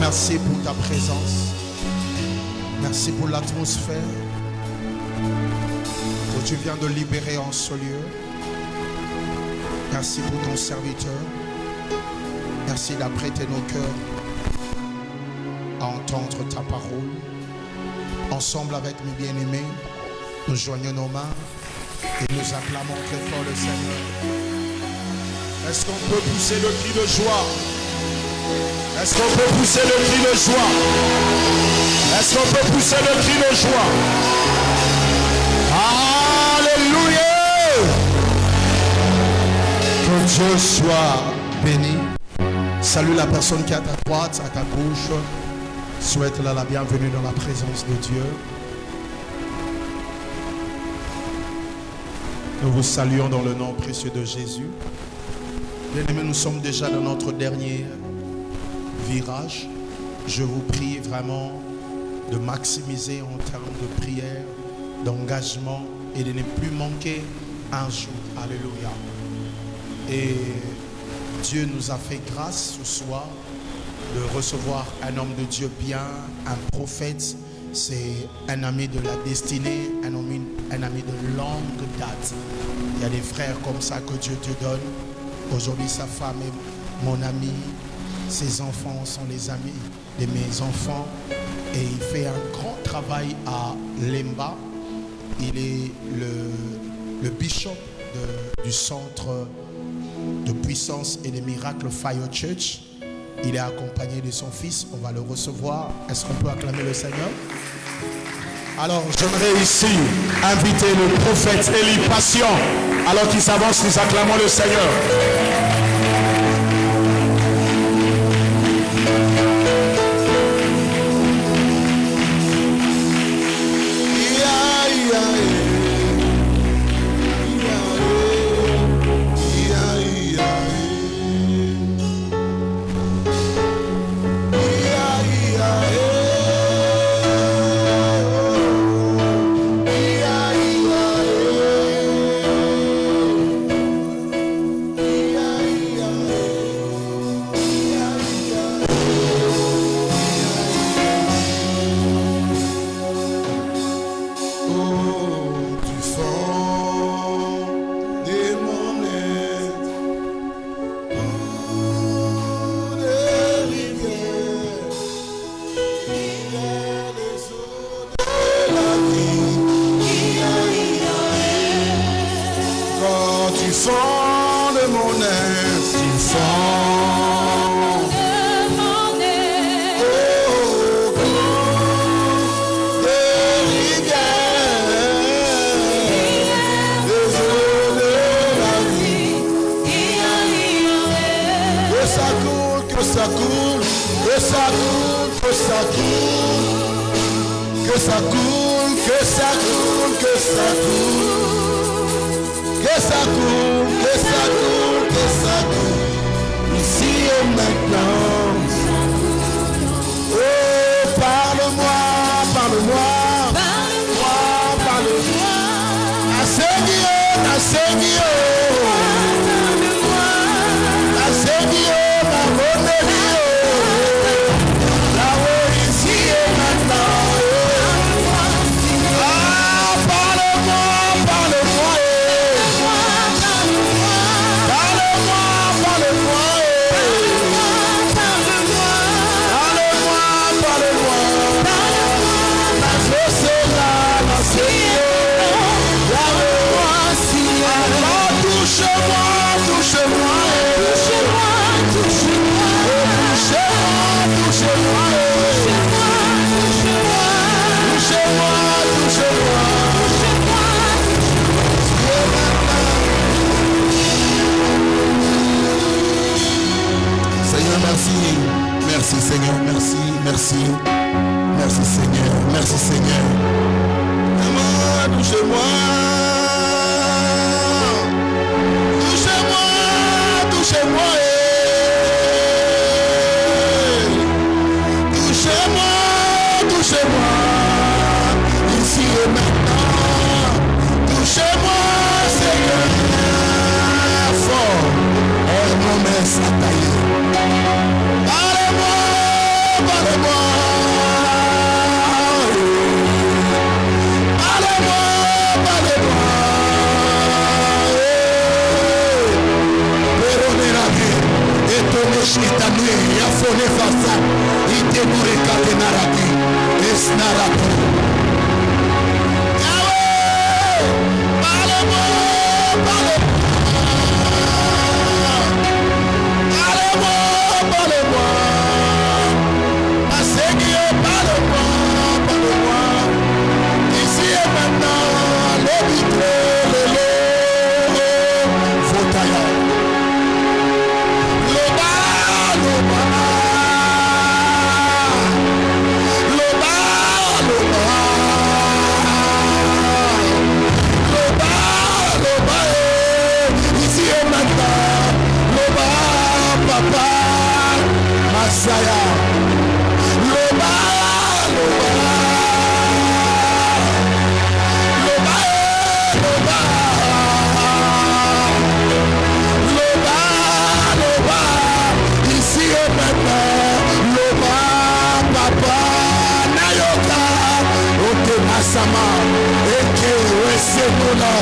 merci pour ta présence. Merci pour l'atmosphère que tu viens de libérer en ce lieu. Merci pour ton serviteur. Merci d'apprêter nos cœurs à entendre ta parole. Ensemble avec mes bien-aimés, nous joignons nos mains et nous acclamons très fort le Seigneur. Est-ce qu'on peut pousser le cri de joie? Est-ce qu'on peut pousser le cri de joie? Est-ce qu'on peut pousser le cri de joie? Alléluia! Que Dieu soit béni. Salue la personne qui est à ta droite, à ta gauche. Souhaite-la la bienvenue dans la présence de Dieu. Nous vous saluons dans le nom précieux de Jésus. Bien-aimés, nous sommes déjà dans notre dernier virage. Je vous prie vraiment de maximiser en termes de prière, d'engagement et de ne plus manquer un jour. Alléluia. Et Dieu nous a fait grâce ce soir de recevoir un homme de Dieu bien, un prophète. C'est un ami de la destinée, un ami de longue date. Il y a des frères comme ça que Dieu te donne. Aujourd'hui, sa femme est mon ami. Ses enfants sont les amis de mes enfants. Et il fait un grand travail à Lemba. Il est le bishop du centre de puissance et de miracles Fire Church. Il est accompagné de son fils. On va le recevoir. Est-ce qu'on peut acclamer le Seigneur? Alors, j'aimerais ici inviter le prophète Élie Patient. Alors qu'il s'avance, nous acclamons le Seigneur. Parle-moi, Rosa, Itemure Katenaraki, Esnarato. Yahweh, parle-moi, parle-moi. Parle-moi, parle-moi. Ma Seigneur, parle-moi, parle-moi. Ici et maintenant, le vitre, le lot, Votaya. Le bas, le bas. Le bas, le bas. Le bas, le bas. Ici et maintenant, le bas, papa. Masaya. Le bas, le bas. Le bas, le bas. Le bas, le bas. Ici et maintenant, le bas, papa. Nayoka. Ote Masama. Eke Wesenona.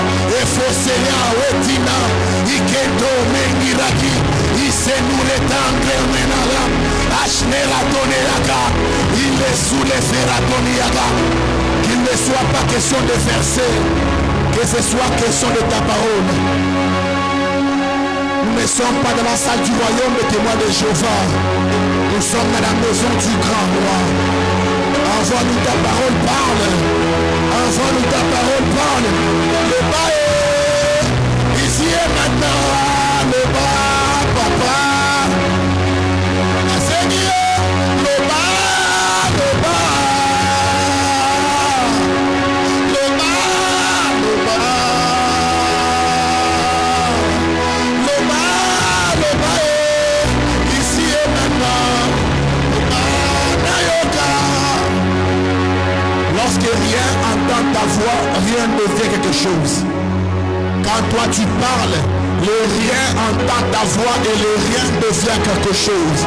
Efosea Wetina. Iketo Mengiraki. Isenure Tangre Menara. Ashnera Toneaka. Il est sous les Ferratoniaka. Qu'il ne soit pas question de verser, que ce soit question de ta parole. Nous ne sommes pas dans la salle du royaume des témoins de Jéhovah. Nous sommes dans la maison du grand roi. Envoie-nous ta parole, parle. Envoie-nous ta parole, parle. Le bas est ici et maintenant. Le bas, papa. Seigneur, le bas, le bas. Le bas, le bas. Le bas, le bas est ici et maintenant. Le bas, Nayoka. Lorsque rien entend ta voix, rien ne fait quelque chose. Quand toi tu parles, le rien entend ta voix et le rien devient quelque chose.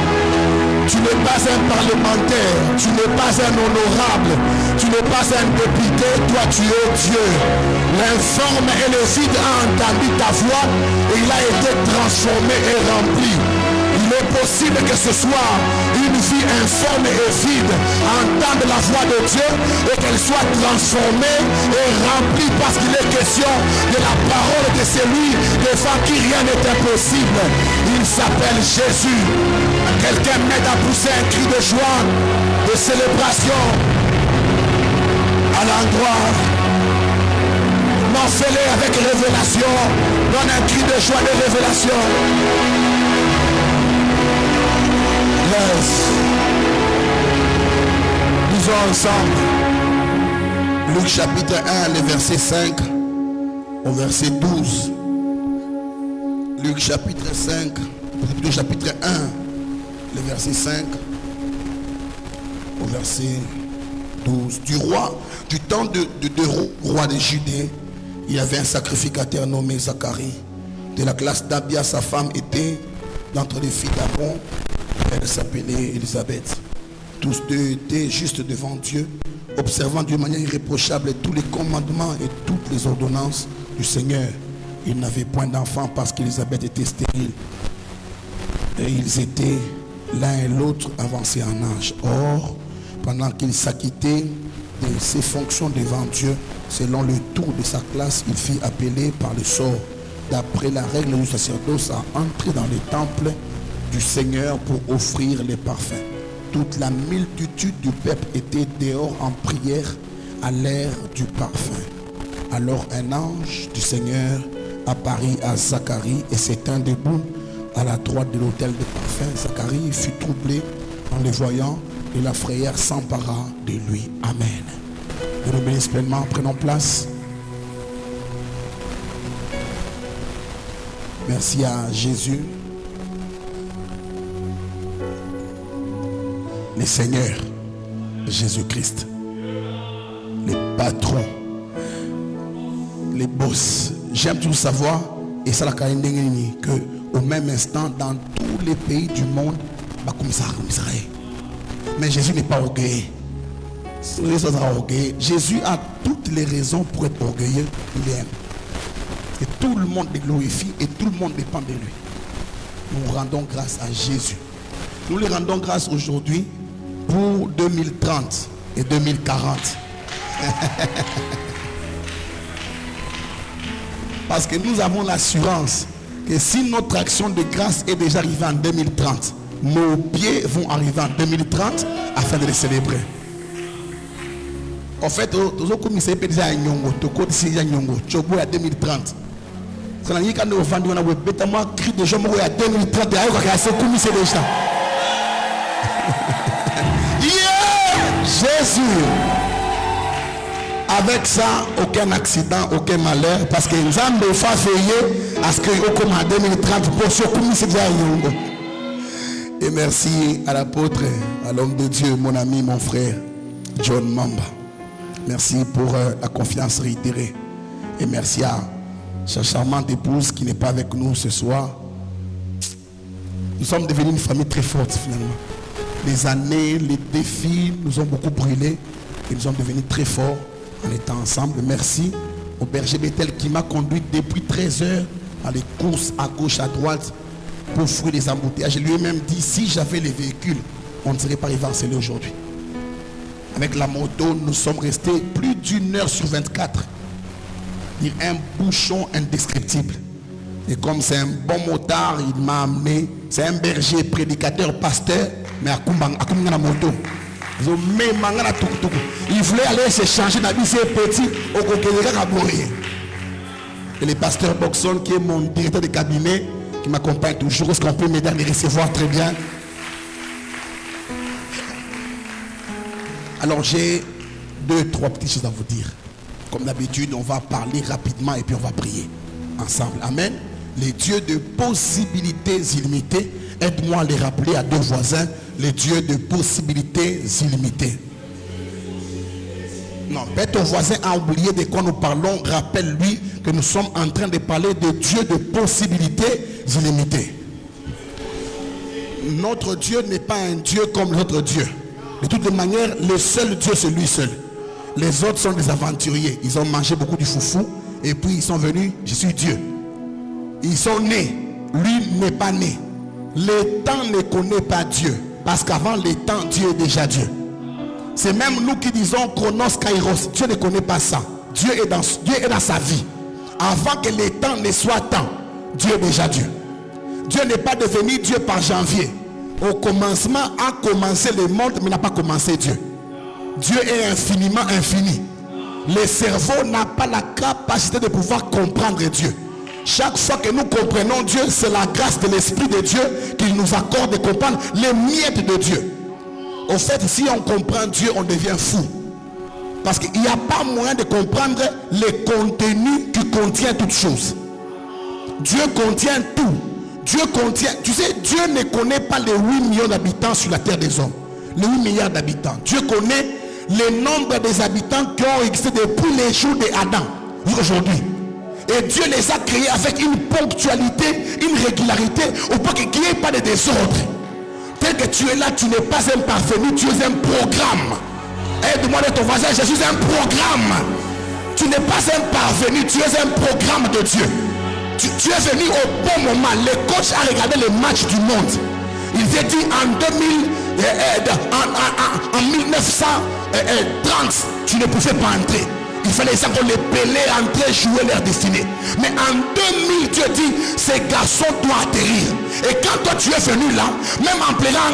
Tu n'es pas un parlementaire, tu n'es pas un honorable, tu n'es pas un député, toi tu es Dieu. L'informe et le vide a entendu ta voix et il a été transformé et rempli. Il est possible que ce soit une vie informe et vide entende la voix de Dieu et qu'elle soit transformée et remplie parce qu'il est question de la parole de celui devant qui rien n'est impossible. Il s'appelle Jésus. Quelqu'un m'aide à pousser un cri de joie, de célébration à l'endroit. Non, fais-le avec révélation. Donne un cri de joie, de révélation. Lisons ensemble Luc chapitre 1, le verset 5 au verset 12. Luc chapitre 5, chapitre 1, le verset 5 au verset 12. Du temps de roi de Judée, il y avait un sacrificateur nommé Zacharie. De la classe d'Abia, sa femme était d'entre les filles d'Aaron. Elle s'appelait Élisabeth. Tous deux étaient justes devant Dieu, observant d'une manière irréprochable tous les commandements et toutes les ordonnances du Seigneur. Ils n'avaient point d'enfant parce qu'Élisabeth était stérile. Et ils étaient l'un et l'autre avancés en âge. Or, pendant qu'il s'acquittait de ses fonctions devant Dieu, selon le tour de sa classe, il fut appelé par le sort, d'après la règle du sacerdoce, à entrer dans le temple du Seigneur pour offrir les parfums. Toute la multitude du peuple était dehors en prière à l'heure du parfum. Alors un ange du Seigneur apparut à Zacharie et s'étint debout à la droite de l'autel de parfum. Zacharie fut troublé en le voyant et la frayeur s'empara de lui. Amen. Nous nous bénissons pleinement. Prenons place. Merci à Jésus, le Seigneur Jésus-Christ, les patrons, les boss. J'aime toujours savoir, et ça la que au même instant, dans tous les pays du monde, mais Jésus n'est pas orgueilleux. Jésus a toutes les raisons pour être orgueilleux. Il aime. Et tout le monde le glorifie et tout le monde dépend de lui. Nous rendons grâce à Jésus. Nous lui rendons grâce aujourd'hui pour 2030 et 2040. Parce que nous avons l'assurance que si notre action de grâce est déjà arrivée en 2030, nos pieds vont arriver en 2030 afin de les célébrer. En fait, comme il déjà à Nyongo, Toko déjà à Nyongo, Chobo à 2030. C'est là quand nous vendons on a bêta moi cri de gens à 2030 et à ce comme c'est déjà. Jésus. Avec ça, aucun accident, aucun malheur, parce que nous avons fait veiller à ce que comme en 2030 pour ce comme c'est déjà à Nyongo. Et merci à l'apôtre, à l'homme de Dieu, mon ami, mon frère, John Mamba. Merci pour la confiance réitérée. Et merci à sa charmante épouse qui n'est pas avec nous ce soir. Nous sommes devenus une famille très forte finalement. Les années, les défis nous ont beaucoup brûlés et nous sommes devenus très forts en étant ensemble. Merci au berger Bethel qui m'a conduit depuis 13 heures dans les courses à gauche, à droite pour fuir les embouteillages. Je lui ai même dit, si j'avais les véhicules, on ne serait pas arrivé à Célé aujourd'hui. Avec la moto, nous sommes restés plus d'une heure sur 24. Un bouchon indescriptible. Et comme c'est un bon motard, il m'a amené. C'est un berger, prédicateur, pasteur, mais à Kumbang moto. Il voulait aller se changer d'habit, c'est petit, au côté. Et le pasteur Boxon, qui est mon directeur de cabinet, qui m'accompagne toujours, est-ce qu'on peut m'aider à les recevoir très bien? Alors j'ai 2-3 petites choses à vous dire. Comme d'habitude, on va parler rapidement et puis on va prier ensemble. Amen. Les dieux de possibilités illimitées, aide-moi à les rappeler à 2 voisins, les dieux de possibilités illimitées. Non, peut-être ton voisin a oublié de quoi nous parlons, rappelle-lui que nous sommes en train de parler de dieux de possibilités illimitées. Notre Dieu n'est pas un Dieu comme l'autre Dieu. De toute manière, le seul Dieu, c'est lui seul. Les autres sont des aventuriers. Ils ont mangé beaucoup du foufou. Et puis ils sont venus, je suis Dieu. Ils sont nés. Lui n'est pas né. Le temps ne connaît pas Dieu. Parce qu'avant les temps, Dieu est déjà Dieu. C'est même nous qui disons Chronos, Kairos. Dieu ne connaît pas ça. Dieu est dans sa vie. Avant que les temps ne soient temps, Dieu est déjà Dieu. Dieu n'est pas devenu Dieu par janvier. Au commencement a commencé le monde, mais n'a pas commencé Dieu. Dieu est infiniment infini. Le cerveau n'a pas la capacité de pouvoir comprendre Dieu. Chaque fois que nous comprenons Dieu, c'est la grâce de l'Esprit de Dieu qu'il nous accorde de comprendre les miettes de Dieu. Au fait, si on comprend Dieu, on devient fou. Parce qu'il n'y a pas moyen de comprendre les contenus qui contiennent toutes choses. Dieu contient tout. Dieu contient, tu sais, Dieu ne connaît pas les 8 millions d'habitants sur la terre des hommes. Les 8 milliards d'habitants. Dieu connaît le nombre des habitants qui ont existé depuis les jours d'Adam aujourd'hui. Et Dieu les a créés avec une ponctualité, une régularité, au point qu'il n'y ait pas de désordre. Tel que tu es là, tu n'es pas un parvenu, tu es un programme. Aide-moi de ton voisin, je suis un programme. Tu n'es pas un parvenu, tu es un programme de Dieu. Tu es venu au bon moment. Le coach a regardé le match du monde. Il s'est dit en 1930, tu ne pouvais pas entrer. Il fallait ça qu'on les Pelé entrer jouer leur destinée. Mais en 2000, Dieu dit, ces garçons doivent atterrir. Et quand toi tu es venu là, même en pleurant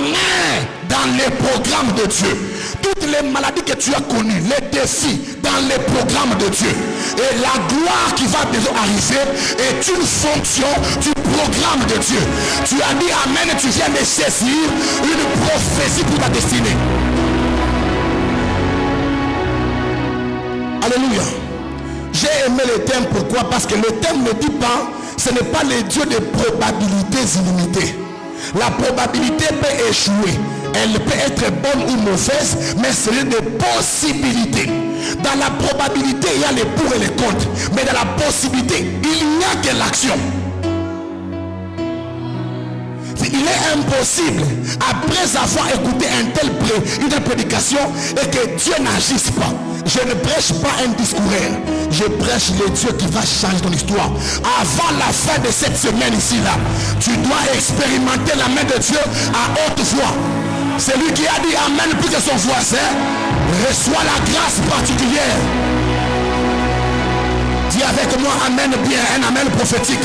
dans les programmes de Dieu, toutes les maladies que tu as connues, les défis dans les programmes de Dieu, et la gloire qui va bientôt arriver est une fonction du programme de Dieu. Tu as dit amen, tu viens de saisir une prophétie pour ta destinée. Alléluia. J'ai aimé le thème, pourquoi? Parce que le thème ne dit pas, ce n'est pas le Dieu de probabilités illimitées. La probabilité peut échouer, elle peut être bonne ou mauvaise, mais c'est des possibilités. Dans la probabilité, il y a les pour et les contre, mais dans la possibilité, il n'y a que l'action. Il est impossible, après avoir écouté une telle prédication, et que Dieu n'agisse pas. Je ne prêche pas un discours, je prêche le Dieu qui va changer ton histoire. Avant la fin de cette semaine ici-là, tu dois expérimenter la main de Dieu à haute voix. Celui qui a dit Amen plus que son voisin, reçoit la grâce particulière. Dis avec moi Amen bien, un Amen prophétique.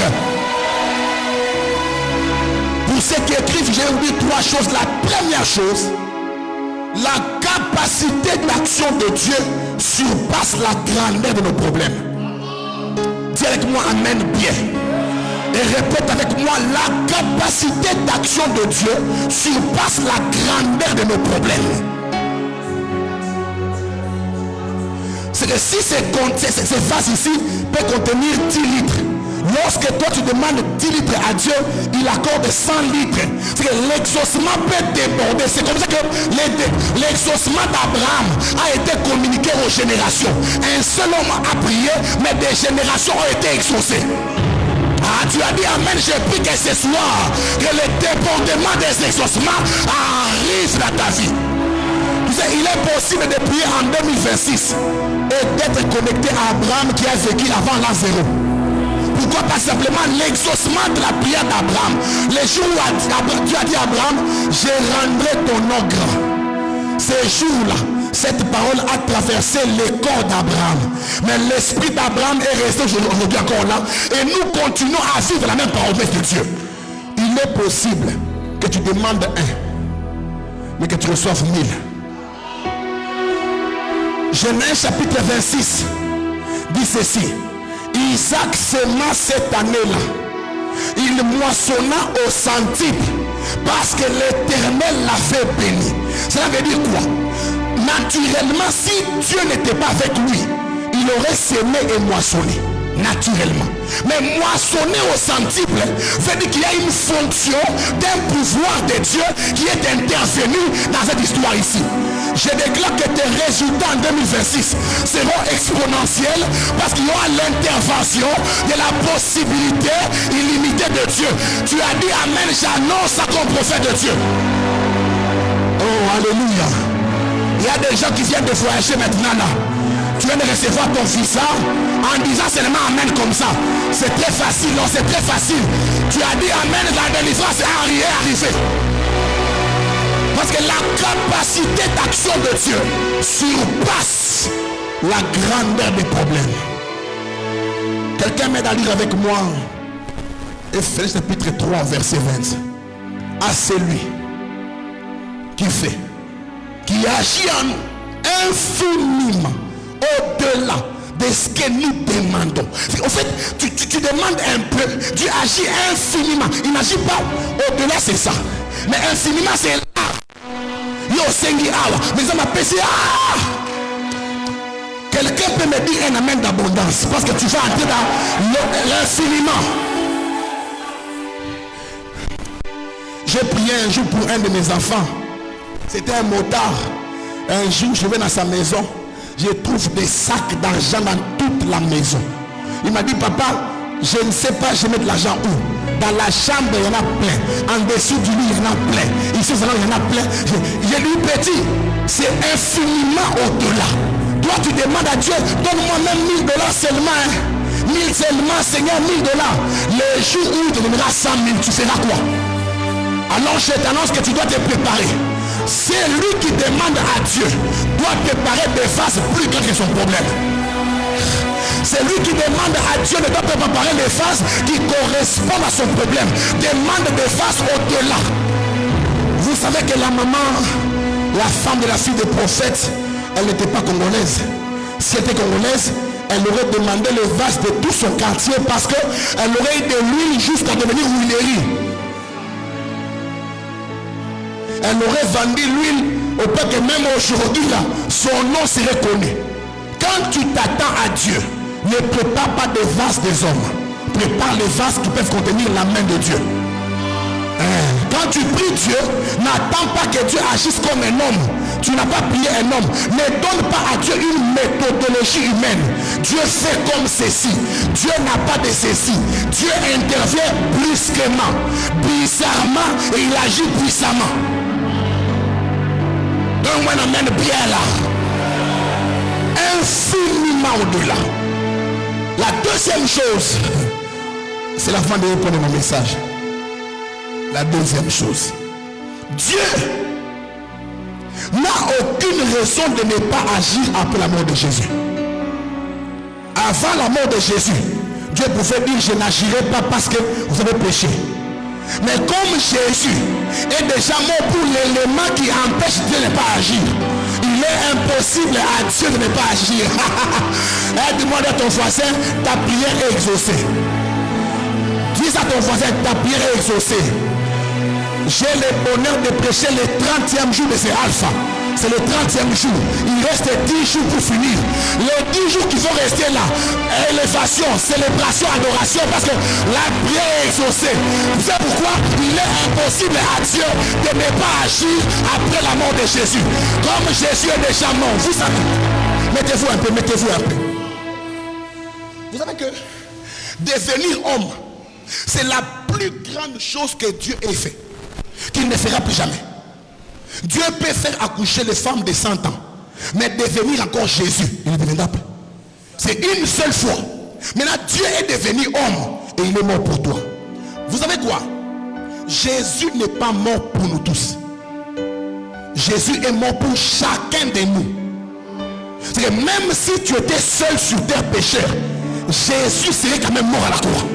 Pour ceux qui écrivent, j'ai oublié 3 choses. La première chose, la capacité d'action de Dieu surpasse la grandeur de nos problèmes. Dis avec moi Amen bien. Et répète avec moi, la capacité d'action de Dieu surpasse la grandeur de nos problèmes. C'est que si ces vases ici peuvent contenir 10 litres, lorsque toi tu demandes 10 litres à Dieu, il accorde 100 litres. C'est que l'exaucement peut déborder. C'est comme ça que l'exaucement d'Abraham a été communiqué aux générations. Un seul homme a prié, mais des générations ont été exaucées. Ah, tu as dit Amen, j'ai pris que ce soir, que le débordement des exaucements arrive dans ta vie. Il est possible de prier en 2026 et d'être connecté à Abraham qui a vécu avant l'an 0. Pourquoi? Pas simplement l'exaucement de la prière d'Abraham. Les jours où tu as dit à Abraham, je rendrai ton nom grand. Ces jours-là, cette parole a traversé le corps d'Abraham. Mais l'esprit d'Abraham est resté aujourd'hui encore là. Et nous continuons à vivre la même parole de Dieu. Il est possible que tu demandes 1, mais que tu reçoives 1000. Genèse chapitre 26 dit ceci. Isaac sema cette année-là. Il moissonna au centuple parce que l'Éternel l'avait béni. Cela veut dire quoi? Naturellement, si Dieu n'était pas avec lui, il aurait semé et moissonné. Naturellement. Mais moissonner au centuple veut dire qu'il y a une fonction d'un pouvoir de Dieu qui est intervenu dans cette histoire ici. Je déclare que tes résultats en 2026 seront exponentiels parce qu'il y aura l'intervention de la possibilité illimitée de Dieu. Tu as dit Amen, j'annonce ça comme prophète de Dieu. Oh, alléluia. Il y a des gens qui viennent de voyager maintenant là. Tu viens de recevoir ton visa en disant seulement Amen comme ça. C'est très facile, non, c'est très facile. Tu as dit Amen, la délivrance est arrivée. Parce que la capacité d'action de Dieu surpasse la grandeur des problèmes. Quelqu'un m'aide à lire avec moi Ephésiens chapitre 3 verset 20. À celui qui fait, qui agit en infiniment au-delà de ce que nous demandons. En fait, tu demandes un peu, Dieu agit infiniment. Il n'agit pas au-delà, c'est ça. Mais infiniment, c'est là. Yo sengi awa. Mais ça m'a péché. Quelqu'un peut me dire un amen d'abondance parce que tu vas entrer dans l'infiniment. J'ai prié un jour pour un de mes enfants. C'était un motard. Un jour, je vais dans sa maison. Je trouve des sacs d'argent dans toute la maison. Il m'a dit, papa, je ne sais pas, je mets de l'argent où? Dans la chambre, il y en a plein. En dessous du lit, il y en a plein. Ici, il y en a plein. Je lui petit, c'est infiniment au-delà. Toi, tu demandes à Dieu, donne-moi même $1000 seulement. 1000 seulement, Seigneur, $1000. Le jour où tu donneras 100 000, tu feras quoi? Alors, je t'annonce que tu dois te préparer. C'est lui qui demande à Dieu doit préparer des faces plus grandes que son problème. C'est lui qui demande à Dieu ne doit pas préparer les faces qui correspondent à son problème. Demande des faces au-delà. Vous savez que la maman, la femme de la fille de prophète, elle n'était pas congolaise. Si elle était congolaise, elle aurait demandé le vase de tout son quartier parce qu'elle aurait eu de l'huile jusqu'à devenir huilerie. Elle aurait vendu l'huile au point que même aujourd'hui là, son nom serait connu. Quand tu t'attends à Dieu, ne prépare pas des vases des hommes. Prépare les vases qui peuvent contenir la main de Dieu. Quand tu pries Dieu, n'attends pas que Dieu agisse comme un homme. Tu n'as pas prié un homme. Ne donne pas à Dieu une méthode méthodologie humaine. Dieu fait comme ceci. Dieu n'a pas de ceci. Dieu intervient brusquement, bizarrement, et il agit puissamment. Donne-moi un amen bien là. Infiniment au-delà. La deuxième chose, c'est la fin de répondre mon message. La deuxième chose, Dieu n'a aucune raison de ne pas agir après la mort de Jésus. Avant la mort de Jésus, Dieu pouvait dire: je n'agirai pas parce que vous avez péché. Mais comme Jésus est déjà mort pour l'élément qui empêche Dieu de ne pas agir, il est impossible à Dieu de ne pas agir. Demande à ton voisin: ta prière est exaucée. Dis à ton voisin: ta prière est exaucée. J'ai le bonheur de prêcher le 30e jour de ce alpha. C'est le 30e jour. Il reste 10 jours pour finir. Les 10 jours qui vont rester là, élévation, célébration, adoration, parce que la prière est exaucée. Vous savez pourquoi? Il est impossible à Dieu de ne pas agir après la mort de Jésus. Comme Jésus est déjà mort, vous savez. Mettez-vous un peu, mettez-vous un peu. Vous savez que devenir homme, c'est la plus grande chose que Dieu ait fait, qu'il ne fera plus jamais. Dieu peut faire accoucher les femmes de 100 ans, mais devenir encore Jésus, il ne deviendra plus. C'est une seule fois. Maintenant, Dieu est devenu homme et il est mort pour toi. Vous savez quoi? Jésus n'est pas mort pour nous tous. Jésus est mort pour chacun de nous. C'est que même si tu étais seul sur terre pécheur, Jésus serait quand même mort à la croix.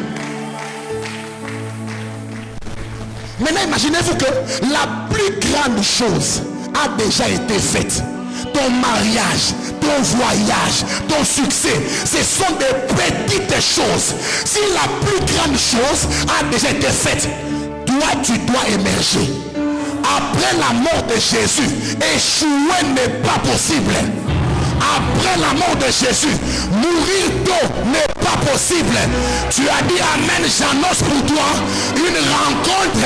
Maintenant, imaginez-vous que la plus grande chose a déjà été faite. Ton mariage, ton voyage, ton succès, ce sont des petites choses. Si la plus grande chose a déjà été faite, toi tu dois émerger. Après la mort de Jésus, échouer n'est pas possible. Après la mort de Jésus, mourir tôt n'est pas possible. Tu as dit amen, j'annonce pour toi une rencontre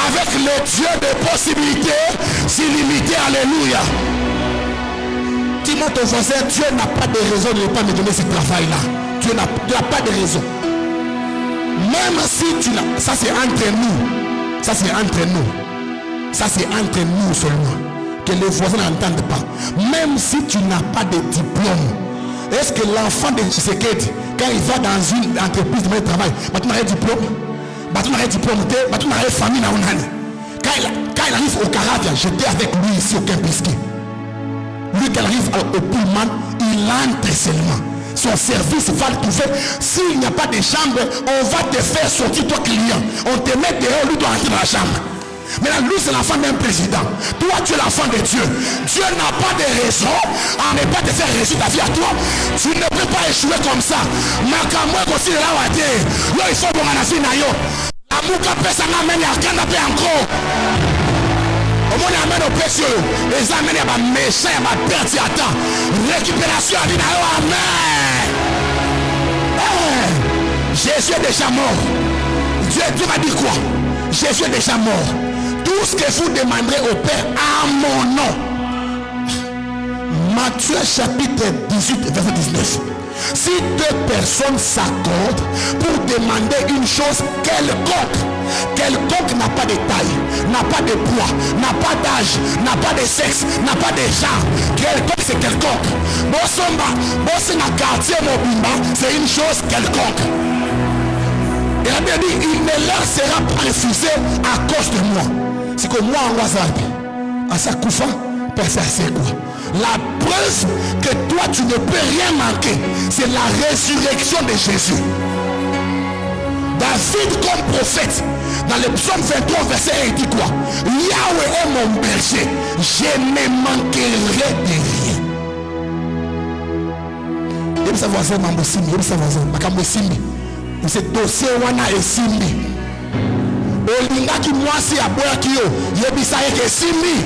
avec le Dieu des possibilités illimitées. Alléluia. Dis-moi ton voisin: Dieu n'a pas de raison de ne pas me donner ce travail-là. Dieu n'a pas de raison. Même si tu n'as... Ça c'est entre nous. Ça c'est entre nous. Ça c'est entre nous seulement. Que les voisins n'entendent pas. Même si tu n'as pas de diplôme, est-ce que l'enfant de Tshisekedi, quand il va dans une entreprise de travail, tu n'as un diplôme, tu n'as un diplôme, tu n'as une famille, quand il arrive au Caravia, j'étais avec lui ici au Kempinski. Lui, quand il arrive au Pullman, il entre seulement. Son service va le trouver. S'il n'y a pas de chambre, on va te faire sortir ton client. On te met dehors, lui doit entrer dans la chambre. Maintenant, lui, c'est l'enfant d'un président. Toi, tu es l'enfant de Dieu. Dieu n'a pas de raison à ne pas te faire réussir ta vie à toi. Tu ne peux pas échouer comme ça. Mais quand moi, aussi, là, il faut que la fille n'aille. La mouka pèse en amène à Kanda paix encore. Au moins, il amène au péché. Les amène à ma méchant, à ma perte, à temps. Récupération à l'île. Amen. Jésus est déjà mort. Dieu m'a dit quoi? Jésus est déjà mort. Tout ce que vous demanderez au Père à mon nom. Matthieu chapitre 18 verset 19. Si deux personnes s'accordent pour demander une chose quelconque n'a pas de taille, n'a pas de poids, n'a pas d'âge, n'a pas de sexe, n'a pas de genre. Quelconque c'est quelconque. Bosomba, Bossina quartier Mobimba, c'est une chose quelconque. Il a bien dit, il ne leur sera pas refusé à cause de moi. C'est que moi en WhatsApp, à sa koufa, personne ne sait quoi. La preuve que toi tu ne peux rien manquer, c'est la résurrection de Jésus. David comme prophète, dans le psaume 23 verset 1, il dit quoi? Yahweh est mon berger, je ne manquerai de rien. Il me savoir ça, il me savoir ça, c'est dossier wana esimbi olingaki mwasi aboyaki yo yebisa yeke esimbi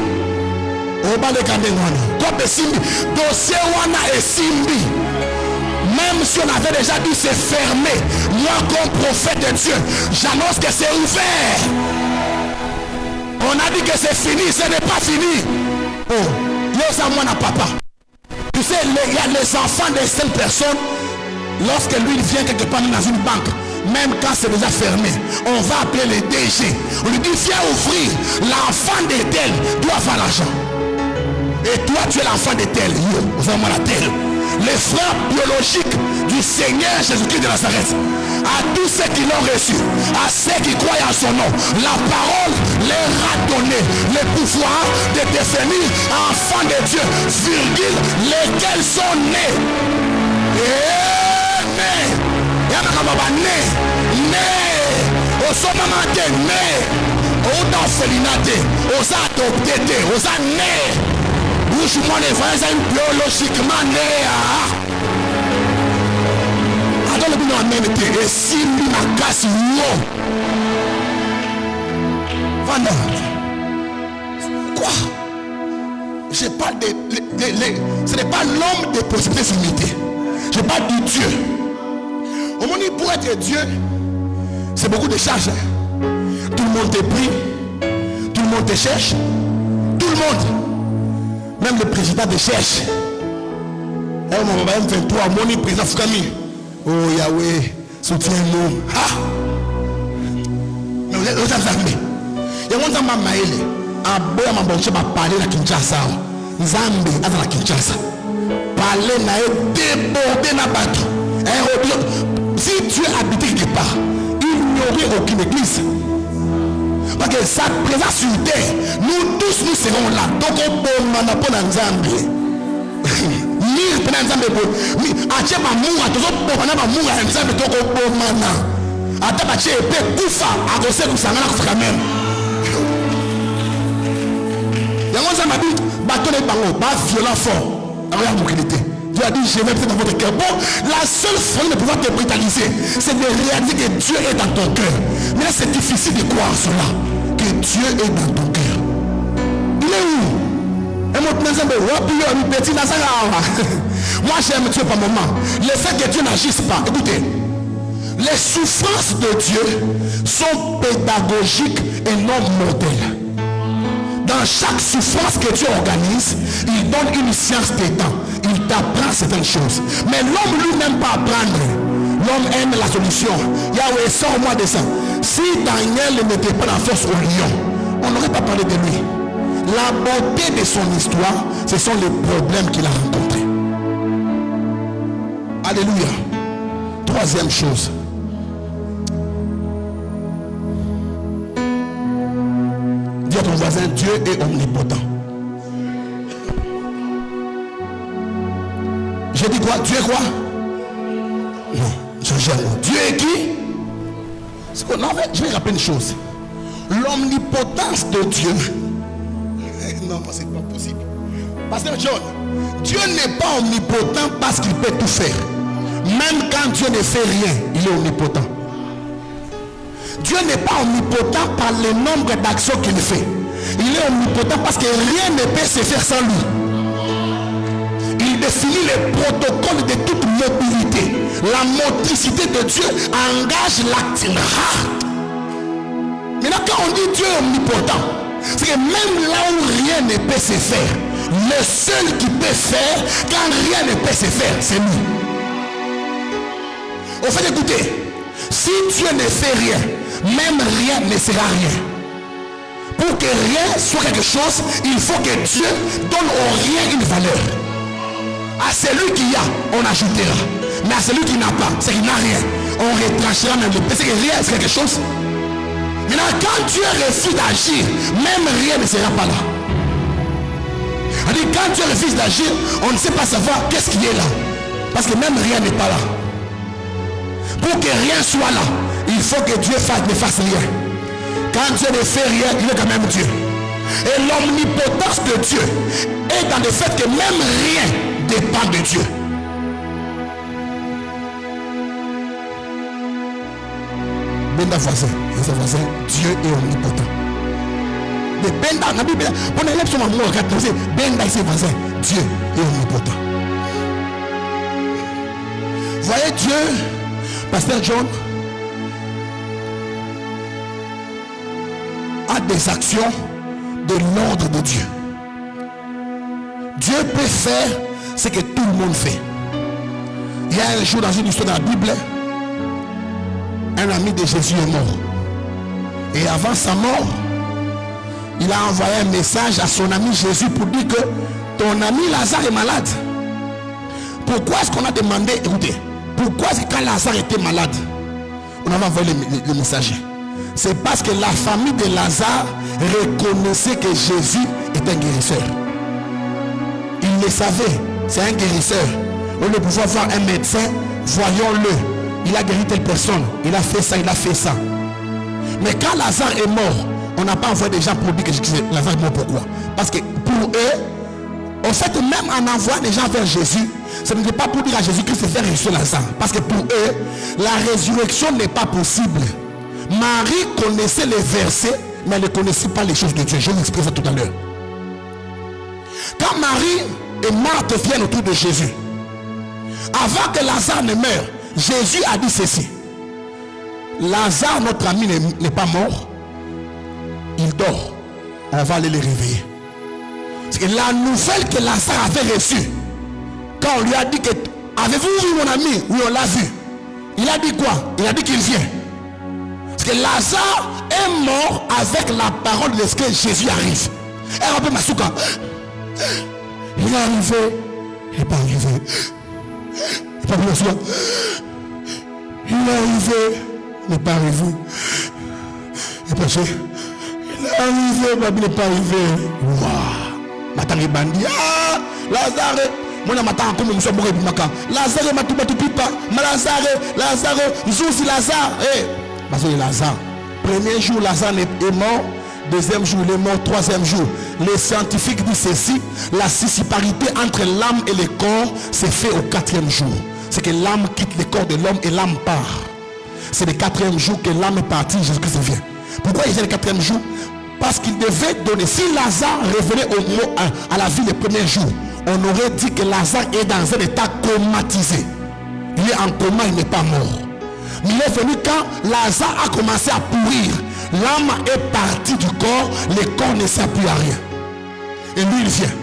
obaleka ndenge wana kope esimbi dossier wana esimbi. Même si on avait déjà dit c'est fermé, moi comme prophète de Dieu j'annonce que c'est ouvert. On a dit que c'est fini, ce n'est pas fini. Oh, yo ça moi na papa Tu sais, il y a les enfants de certaines personnes, lorsque lui il vient quelque part dans une banque, même quand c'est déjà fermé, on va appeler le DG. On lui dit, viens ouvrir. L'enfant de tel doit avoir l'argent. Et toi, tu es l'enfant de tel. Vraiment la tel. Les frères biologiques du Seigneur Jésus-Christ de Nazareth, à tous ceux qui l'ont reçu, à ceux qui croient en son nom, la parole leur a donné le pouvoir de devenir enfants de Dieu, virgule, lesquels sont nés. Et nés. Né. Au sommet né. Au d'orphelinate. Aux adoptés. Aux nés. Bouge-moi les vrais biologiquement nés. Alors le bilan même été. Et si lui m'a cassé, voilà. Quoi? Je parle ce n'est pas l'homme des possibilités limitées. Je parle du Dieu. Au moment où pour être Dieu, c'est beaucoup de charges. Tout le monde te prie, tout le monde te cherche, tout le monde, même le président te cherche. Et au moment où 23, mon président Fukami, oh Yahweh, soutiens-nous. Ah! Mais vous êtes Zambé. Il y a un temps où Maël, un boy m'a bonché m'a parlé à Kinshasa. Zambé, à la Kinshasa. Parler n'a débordé na bateau. Si Dieu habitait quelque part, il n'y aurait aucune église. Parce que sa présence sur terre, nous tous nous serons là. Donc on peut m'en apprendre en Zambie. Lire pendant Zambie. Ache ma moura, tout le monde pendant ma moura en Zambie. Donc on peut m'en apprendre. Ache épée, koufa, à gosser comme ça, quand même. Il y a un homme qui dit, bateau n'est pas bon, pas violent fort. Regarde mon qualité. Dieu a dit, je vais peut-être dans votre cœur. Bon, la seule façon de pouvoir te brutaliser, c'est de réaliser que Dieu est dans ton cœur. Mais là, c'est difficile de croire cela. Que Dieu est dans ton cœur. Il est où? Et moi, j'aime Dieu par moment. Le fait que Dieu n'agisse pas. Écoutez, les souffrances de Dieu sont pédagogiques et non mortelles. Dans chaque souffrance que Dieu organise, il donne une science des temps. Il t'apprend certaines choses. Mais l'homme lui n'aime pas apprendre. L'homme aime la solution. Yahweh, sors-moi de ça. Si Daniel n'était pas la force au lion, on n'aurait pas parlé de lui. La beauté de son histoire, ce sont les problèmes qu'il a rencontrés. Alléluia. Troisième chose. Dis à ton voisin, Dieu est omnipotent. J'ai dit quoi? Dieu est quoi? Non, Dieu est qui? Je vais rappeler une chose. L'omnipotence de Dieu. Non, c'est pas possible. Pasteur John, Dieu n'est pas omnipotent parce qu'il peut tout faire. Même quand Dieu ne fait rien, il est omnipotent. Dieu n'est pas omnipotent par le nombre d'actions qu'il fait. Il est omnipotent parce que rien ne peut se faire sans lui. Il définit les protocoles de toute mobilité. La motricité de Dieu engage l'acte. Maintenant, quand on dit Dieu est omnipotent, c'est que même là où rien ne peut se faire, le seul qui peut faire quand rien ne peut se faire, c'est lui. Au fait, écoutez, si Dieu ne fait rien, même rien ne sera rien. Pour que rien soit quelque chose, il faut que Dieu donne au rien une valeur. À celui qui a, on ajoutera. Mais à celui qui n'a pas, c'est qu'il n'a rien, on retranchera même le parce que rien c'est quelque chose. Maintenant, quand Dieu refuse d'agir, même rien ne sera pas là. C'est-à-dire, quand Dieu refuse d'agir, on ne sait pas savoir qu'est-ce qui est là. Parce que même rien n'est pas là. Pour que rien soit là, il faut que Dieu ne fasse rien. Quand Dieu ne fait rien, il est quand même Dieu. Et l'omnipotence de Dieu est dans le fait que même rien dépend de Dieu. Benda voisin, Dieu est omnipotent. Mais Benda, la Bible, on élève son amour, Benda c'est voisin, Dieu est omnipotent. Voyez Dieu, Pasteur John, a des actions de l'ordre de Dieu. Dieu peut faire ce que tout le monde fait. Il y a un jour dans une histoire de la Bible, un ami de Jésus est mort. Et avant sa mort, il a envoyé un message à son ami Jésus pour dire que ton ami Lazare est malade. Pourquoi est-ce qu'on a demandé, écoutez, pourquoi est-ce que quand Lazare était malade, on avait envoyé le messager? C'est parce que la famille de Lazare reconnaissait que Jésus est un guérisseur. Il le savait, c'est un guérisseur. Au lieu de pouvoir voir un médecin, voyons-le. Il a guéri telle personne, il a fait ça, il a fait ça. Mais quand Lazare est mort, on n'a pas envoyé des gens pour dire que Lazare est mort. Pourquoi? Parce que pour eux, en fait, même en envoyant des gens vers Jésus, ce n'était pas pour dire à Jésus que c'est faire ressusciter Lazare. Parce que pour eux, la résurrection n'est pas possible. Marie connaissait les versets, mais elle ne connaissait pas les choses de Dieu. Je vous explique ça tout à l'heure. Quand Marie et Marthe viennent autour de Jésus, avant que Lazare ne meure, Jésus a dit ceci: Lazare, notre ami, n'est pas mort, il dort. On va aller le réveiller. Parce que la nouvelle que Lazare avait reçue, quand on lui a dit que avez-vous vu mon ami? Oui, on l'a vu. Il a dit quoi? Il a dit qu'il vient. Parce que Lazare est mort avec la parole de ce que Jésus arrive. Elle rappelle Masuka. Il est arrivé. Il n'est pas arrivé. Il n'est pas arrivé. Il est arrivé. Il n'est pas arrivé. Il est arrivé. Il n'est pas arrivé. Waouh. Matang bandi. Ah, Lazare. Moi je m'attends comme monsieur Bouré Bimaka. Lazare m'a tout pipa. Lazare, Zouzi Lazare. Parce que Lazare, premier jour Lazare est mort, deuxième jour il est mort, troisième jour. Les scientifiques disent ceci: la scisparité entre l'âme et le corps s'est fait au quatrième jour. C'est que l'âme quitte le corps de l'homme et l'âme part. C'est le quatrième jour que l'âme est partie, Jésus-Christ vient. Pourquoi il vient le quatrième jour? Parce qu'il devait donner. Si Lazare revenait à la vie le premier jour, on aurait dit que Lazare est dans un état comatisé. Il est en coma, il n'est pas mort. Mais il est venu quand Lazare a commencé à pourrir. L'âme est partie du corps, le corps ne sert plus à rien. Et lui il vient.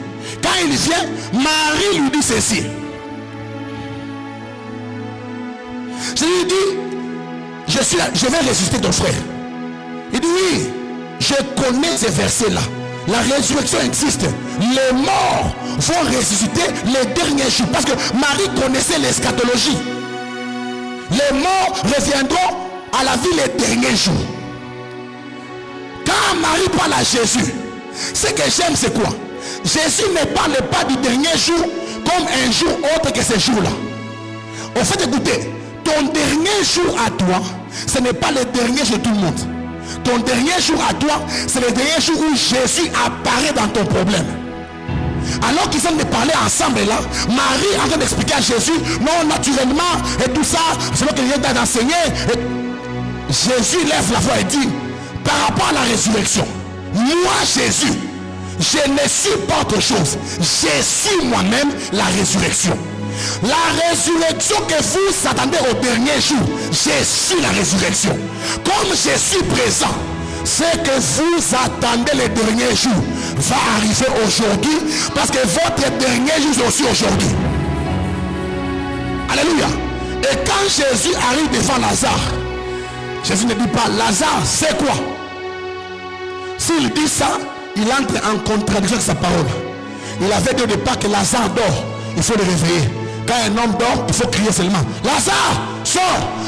Quand il vient, Marie lui dit ceci. Je lui dis, je vais ressusciter ton frère. Il dit oui, je connais ces versets-là. La résurrection existe. Les morts vont ressusciter les derniers jours. Parce que Marie connaissait l'eschatologie. Les morts reviendront à la vie les derniers jours. Quand Marie parle à Jésus, ce que j'aime c'est quoi? Jésus ne parle pas du dernier jour comme un jour autre que ces jours-là. En fait, écoutez, ton dernier jour à toi, ce n'est pas le dernier jour de tout le monde. Ton dernier jour à toi, c'est le dernier jour où Jésus apparaît dans ton problème. Alors qu'ils sont de parler ensemble là, Marie est en train d'expliquer à Jésus, non, naturellement, et tout ça, c'est ce qu'il vient d'enseigner. Jésus lève la voix et dit, par rapport à la résurrection, moi Jésus, je ne suis pas autre chose. Je suis moi-même la résurrection. La résurrection que vous attendez au dernier jour, je suis la résurrection. Comme je suis présent, ce que vous attendez les derniers jours va arriver aujourd'hui, parce que votre dernier jour c'est aussi aujourd'hui. Alléluia. Et quand Jésus arrive devant Lazare, Jésus ne dit pas Lazare c'est quoi? S'il dit ça, il entre en contradiction avec sa parole. Il avait dit au départ que Lazare dort, il faut le réveiller. Quand un homme dort, il faut crier seulement Lazare, sors.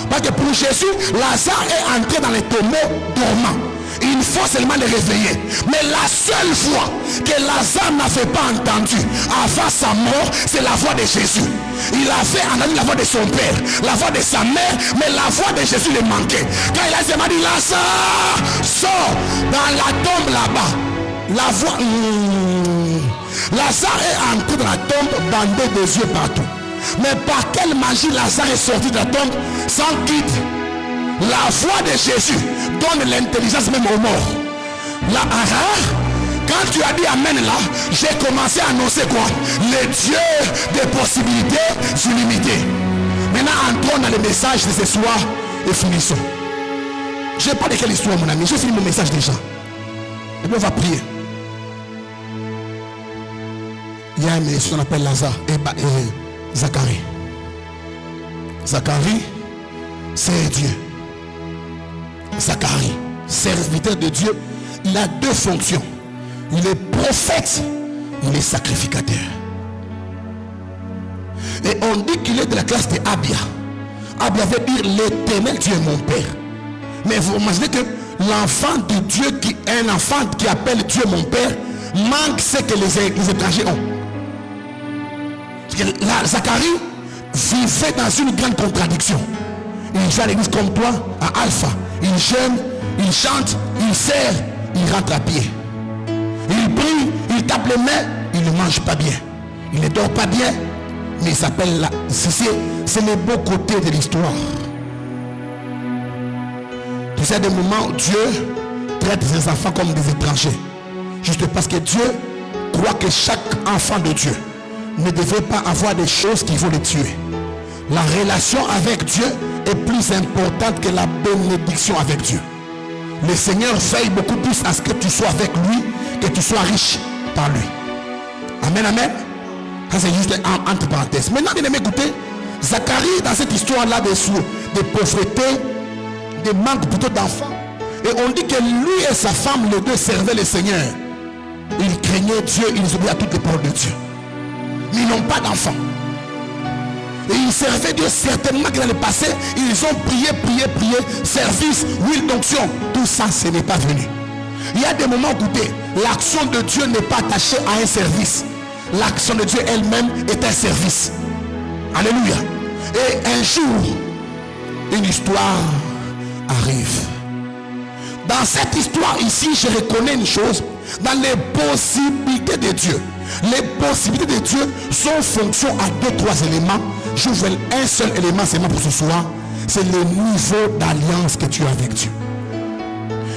Parce que pour Jésus, Lazare est entré dans les tombeaux dormants. Il faut seulement le réveiller. Mais la seule voix que Lazare n'avait pas entendue avant sa mort, c'est la voix de Jésus. Il avait entendu la voix de son père, la voix de sa mère, mais la voix de Jésus le manquait. Quand il a dit Lazare, sors dans la tombe là-bas. La voix, Lazare est entré dans la tombe, bandé des yeux partout. Mais par quelle magie Lazare est sorti de la tombe sans guide? La voix de Jésus donne l'intelligence même aux morts. Quand tu as dit Amen là, j'ai commencé à annoncer quoi? Le Dieu des possibilités illimitées. Maintenant entrons dans le message de ce soir et finissons. Je ne sais pas de quelle histoire mon ami, j'ai fini mon message déjà. Et puis on va prier. il y a un monsieur qu'on appelle Lazare et Zacharie. Zacharie, c'est Dieu. Zacharie, serviteur de Dieu, il a deux fonctions. Il est prophète, il est sacrificateur. Et on dit qu'il est de la classe de Abia. Abia veut dire l'Éternel Dieu est mon Père. Mais vous imaginez que l'enfant de Dieu, un enfant qui appelle Dieu mon Père, manque ce que les étrangers ont. Parce que là, Zacharie vivait dans une grande contradiction. Il vient à l'église comme toi, à Alpha. Il jeûne, il chante, il sert, il rentre à pied. Il prie, il tape les mains, il ne mange pas bien. Il ne dort pas bien, mais il s'appelle là. C'est le beau côté de l'histoire. Tu sais, des moments où Dieu traite ses enfants comme des étrangers. Juste parce que Dieu croit que chaque enfant de Dieu ne devrait pas avoir des choses qui vont les tuer. La relation avec Dieu est plus importante que la bénédiction avec Dieu. Le Seigneur veille beaucoup plus à ce que tu sois avec lui, que tu sois riche par lui. Amen, amen. Ça c'est juste entre parenthèses. Maintenant, bien aimé, écoutez, Zacharie dans cette histoire-là de pauvreté, de manque plutôt d'enfants. Et on dit que lui et sa femme, les deux servaient le Seigneur. Ils craignaient Dieu, ils obéissaient à toutes les paroles de Dieu. Mais ils n'ont pas d'enfants. Et ils servaient Dieu certainement que dans le passé, ils ont prié, service, huile d'onction. Tout ça, ce n'est pas venu. Il y a des moments, écoutez, l'action de Dieu n'est pas attachée à un service. L'action de Dieu elle-même est un service. Alléluia. Et un jour, une histoire arrive. Dans cette histoire ici, je reconnais une chose. Dans les possibilités de Dieu. Les possibilités de Dieu sont fonction à 2-3 éléments. Je veux un seul élément seulement pour ce soir. C'est le niveau d'alliance que tu as avec Dieu.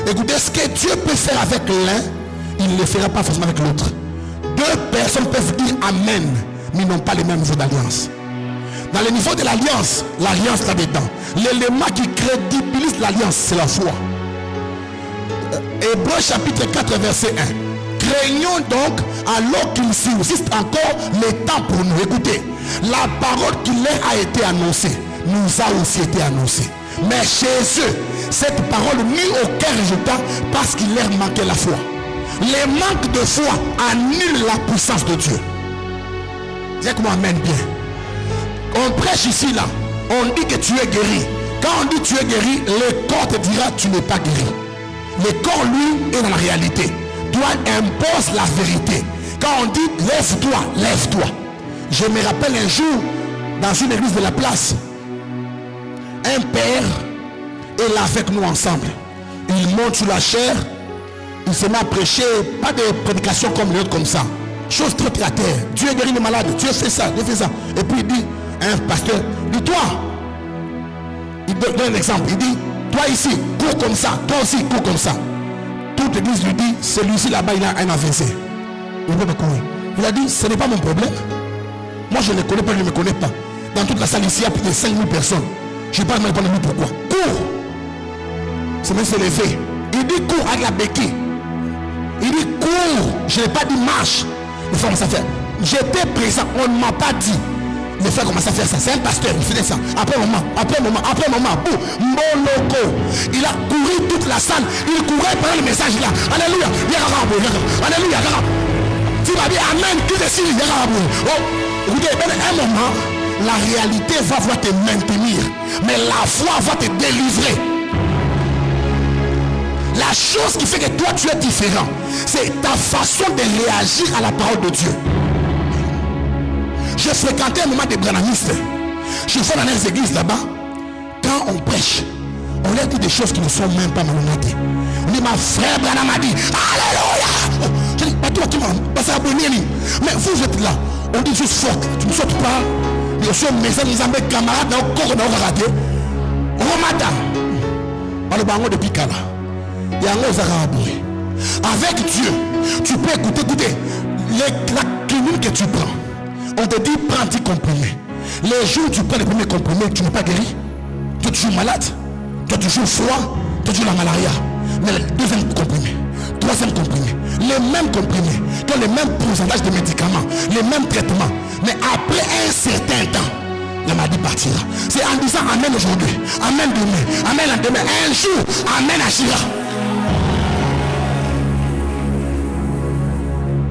Écoutez, ce que Dieu peut faire avec l'un, il ne le fera pas forcément avec l'autre. Deux personnes peuvent dire Amen, mais ils n'ont pas le même niveau d'alliance. Dans le niveau de l'alliance là-dedans, l'élément qui crédibilise l'alliance, c'est la foi. Hébreux chapitre 4 verset 1. Craignons donc alors qu'il subsiste encore le temps pour nous. Écoutez, la parole qui leur a été annoncée nous a aussi été annoncée. Mais chez eux, cette parole n'eut aucun résultat parce qu'il leur manquait la foi. Le manque de foi annule la puissance de Dieu. Dis comment amène bien. On prêche ici là, on dit que tu es guéri. Quand on dit tu es guéri, le corps te dira tu n'es pas guéri. Le corps lui est dans la réalité. Toi impose la vérité. Quand on dit lève-toi, lève-toi. Je me rappelle un jour dans une église de la place, un père est là avec nous ensemble. Il monte sur la chair, il se met à prêcher, pas de prédication comme les autres comme ça. Chose très terre à terre. Dieu guérit les malades, Dieu fait ça, Dieu fait ça. Et puis il dit, un pasteur, dis-toi. Il donne un exemple, il dit, toi ici, cours comme ça, toi aussi, cours comme ça. Toute l'église lui dit, celui-ci là-bas, il a un AVC. Il ne peut pas courir. Il a dit, ce n'est pas mon problème. Moi je ne le connais pas, je ne me connais pas. Dans toute la salle ici, il y a plus de 5000 personnes. Je ne sais pas même pourquoi. Cours. C'est même se lever. Il dit cours avec la béquille. Il dit cours. Je n'ai pas dit marche. Le frère commence à faire. J'étais présent, on ne m'a pas dit. Le frère commence à faire ça. C'est un pasteur, il faisait ça. Après un moment, boum, moloko. Il a couru toute la salle. Il courait pendant le message là. Alléluia. Alléluia. Tu vas dire amen. Qui décide? Oh, écoutez, un moment, la réalité va te maintenir. Mais la foi va te délivrer. La chose qui fait que toi tu es différent, c'est ta façon de réagir à la parole de Dieu. Je fréquentais un moment des branamistes. Je vais dans les églises là-bas. Quand on prêche, on leur dit des choses qui ne sont même pas malhonnêtes. On dit ma frère Branham a dit alléluia. Je dis pas toi qui m'as passé à bonner. Mais vous êtes là. On dit juste fort. Tu ne sautes pas. Bien sûr, mes amis, mes camarades, dans le corps, dans le raté. Romata. On le bango depuis Kala. Avec Dieu, tu peux écouter la clinique que tu prends. On te dit prends 10 comprimés. Les jours où tu prends les premiers comprimés, tu n'es pas guéri. Tu es toujours malade. Tu as toujours froid. Tu as toujours la malaria. Mais le deuxième comprimé, troisième comprimé, les mêmes comprimés, qui ont les mêmes pourcentages de médicaments, les mêmes traitements. Mais après un certain temps, la maladie partira. C'est en disant Amen aujourd'hui, Amen demain, Amen à demain. Un jour, Amen agira.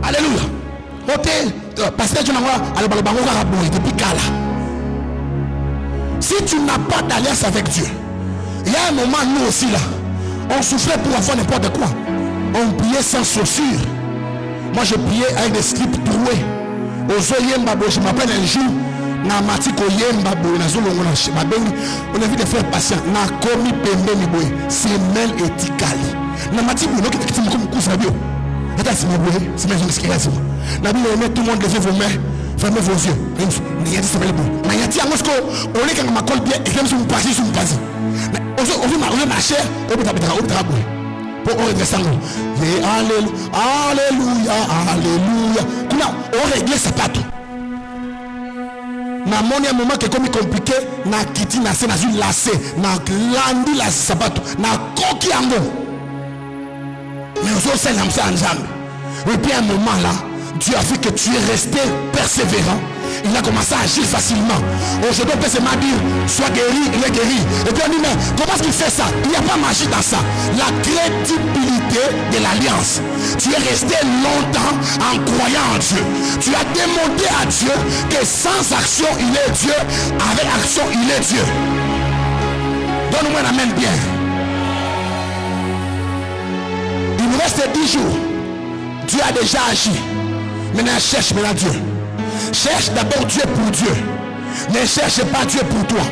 Alléluia. Parce que tu n'as pas depuis Kala. Si tu n'as pas d'alliance avec Dieu, il y a un moment, nous aussi là, on souffrait pour avoir n'importe quoi. On priait sans chaussures. Moi je priais avec des slips troués. Je m'appelle un jour, on a vu des frères patients. Semelle et tikali. Tout le monde levez vos mains, fermez vos yeux. Alléluia, alléluia. On règle sa patte. Na moni un moment qui est comme compliqué, na kiti na se na zu lacé, na landi la sapato, na koki ango. Mais on s'en lance ensemble. Et puis à un moment là, Dieu a vu que tu es resté persévérant. Il a commencé à agir facilement. Aujourd'hui, on peut seulement dire, sois guéri, il est guéri. Et puis on dit, mais comment est-ce qu'il fait ça? Il n'y a pas magie dans ça. La crédibilité de l'alliance. Tu es resté longtemps en croyant en Dieu. Tu as démontré à Dieu que sans action, il est Dieu. Avec action, il est Dieu. Donne-moi un amen bien. Il nous reste 10 jours. Dieu a déjà agi. Maintenant, cherche maintenant Dieu. Cherche d'abord Dieu pour Dieu. Ne cherche pas Dieu pour toi.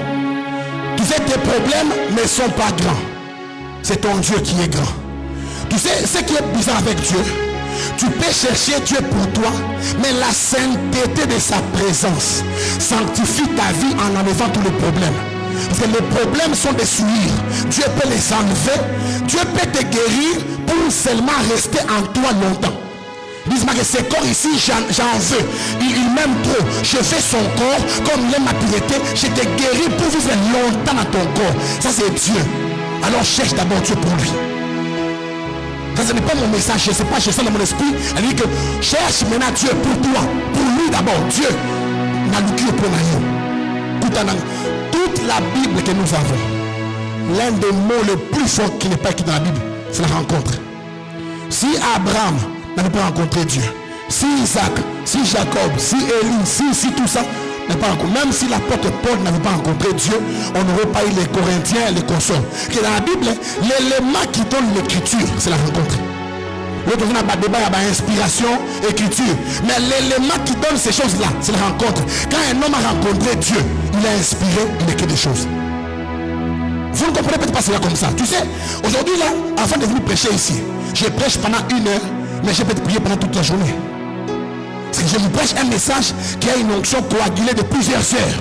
Tu sais, tes problèmes ne sont pas grands. C'est ton Dieu qui est grand. Tu sais, ce qui est bizarre avec Dieu, tu peux chercher Dieu pour toi, mais la sainteté de sa présence sanctifie ta vie en enlevant tous les problèmes. Parce que les problèmes sont des souillures. Dieu peut les enlever. Dieu peut te guérir pour seulement rester en toi longtemps. Dis-moi que ce corps ici, j'en veux. Il m'aime trop. Je fais son corps comme il aime ma pureté. Je te guéris pour vivre longtemps dans ton corps. Ça c'est Dieu. Alors cherche d'abord Dieu pour lui. Ça ce n'est pas mon message. Je ne sais pas, je sens dans mon esprit. Elle dit que cherche maintenant Dieu pour toi. Pour lui d'abord. Dieu. Toute la Bible que nous avons, l'un des mots les plus forts qui n'est pas écrit dans la Bible, c'est la rencontre. Si Abraham n'avait pas rencontré Dieu, si Isaac, si Jacob, si Élie, si tout ça n'a pas rencontré, même si l'apôtre Paul n'avait pas rencontré Dieu, on n'aurait pas eu les Corinthiens et les consorts. Que dans la Bible, l'élément qui donne l'écriture, c'est la rencontre. L'autre jour, on a débat, il y a inspiration, écriture. Mais l'élément qui donne ces choses-là, c'est la rencontre. Quand un homme a rencontré Dieu, il a inspiré, il écrit des choses. Vous ne comprenez peut-être pas cela comme ça. Tu sais, aujourd'hui là, avant de venir prêcher ici, je prêche pendant 1 heure, mais je peux te prier pendant toute la journée. Parce que je vous prêche un message qui a une onction coagulée de plusieurs heures.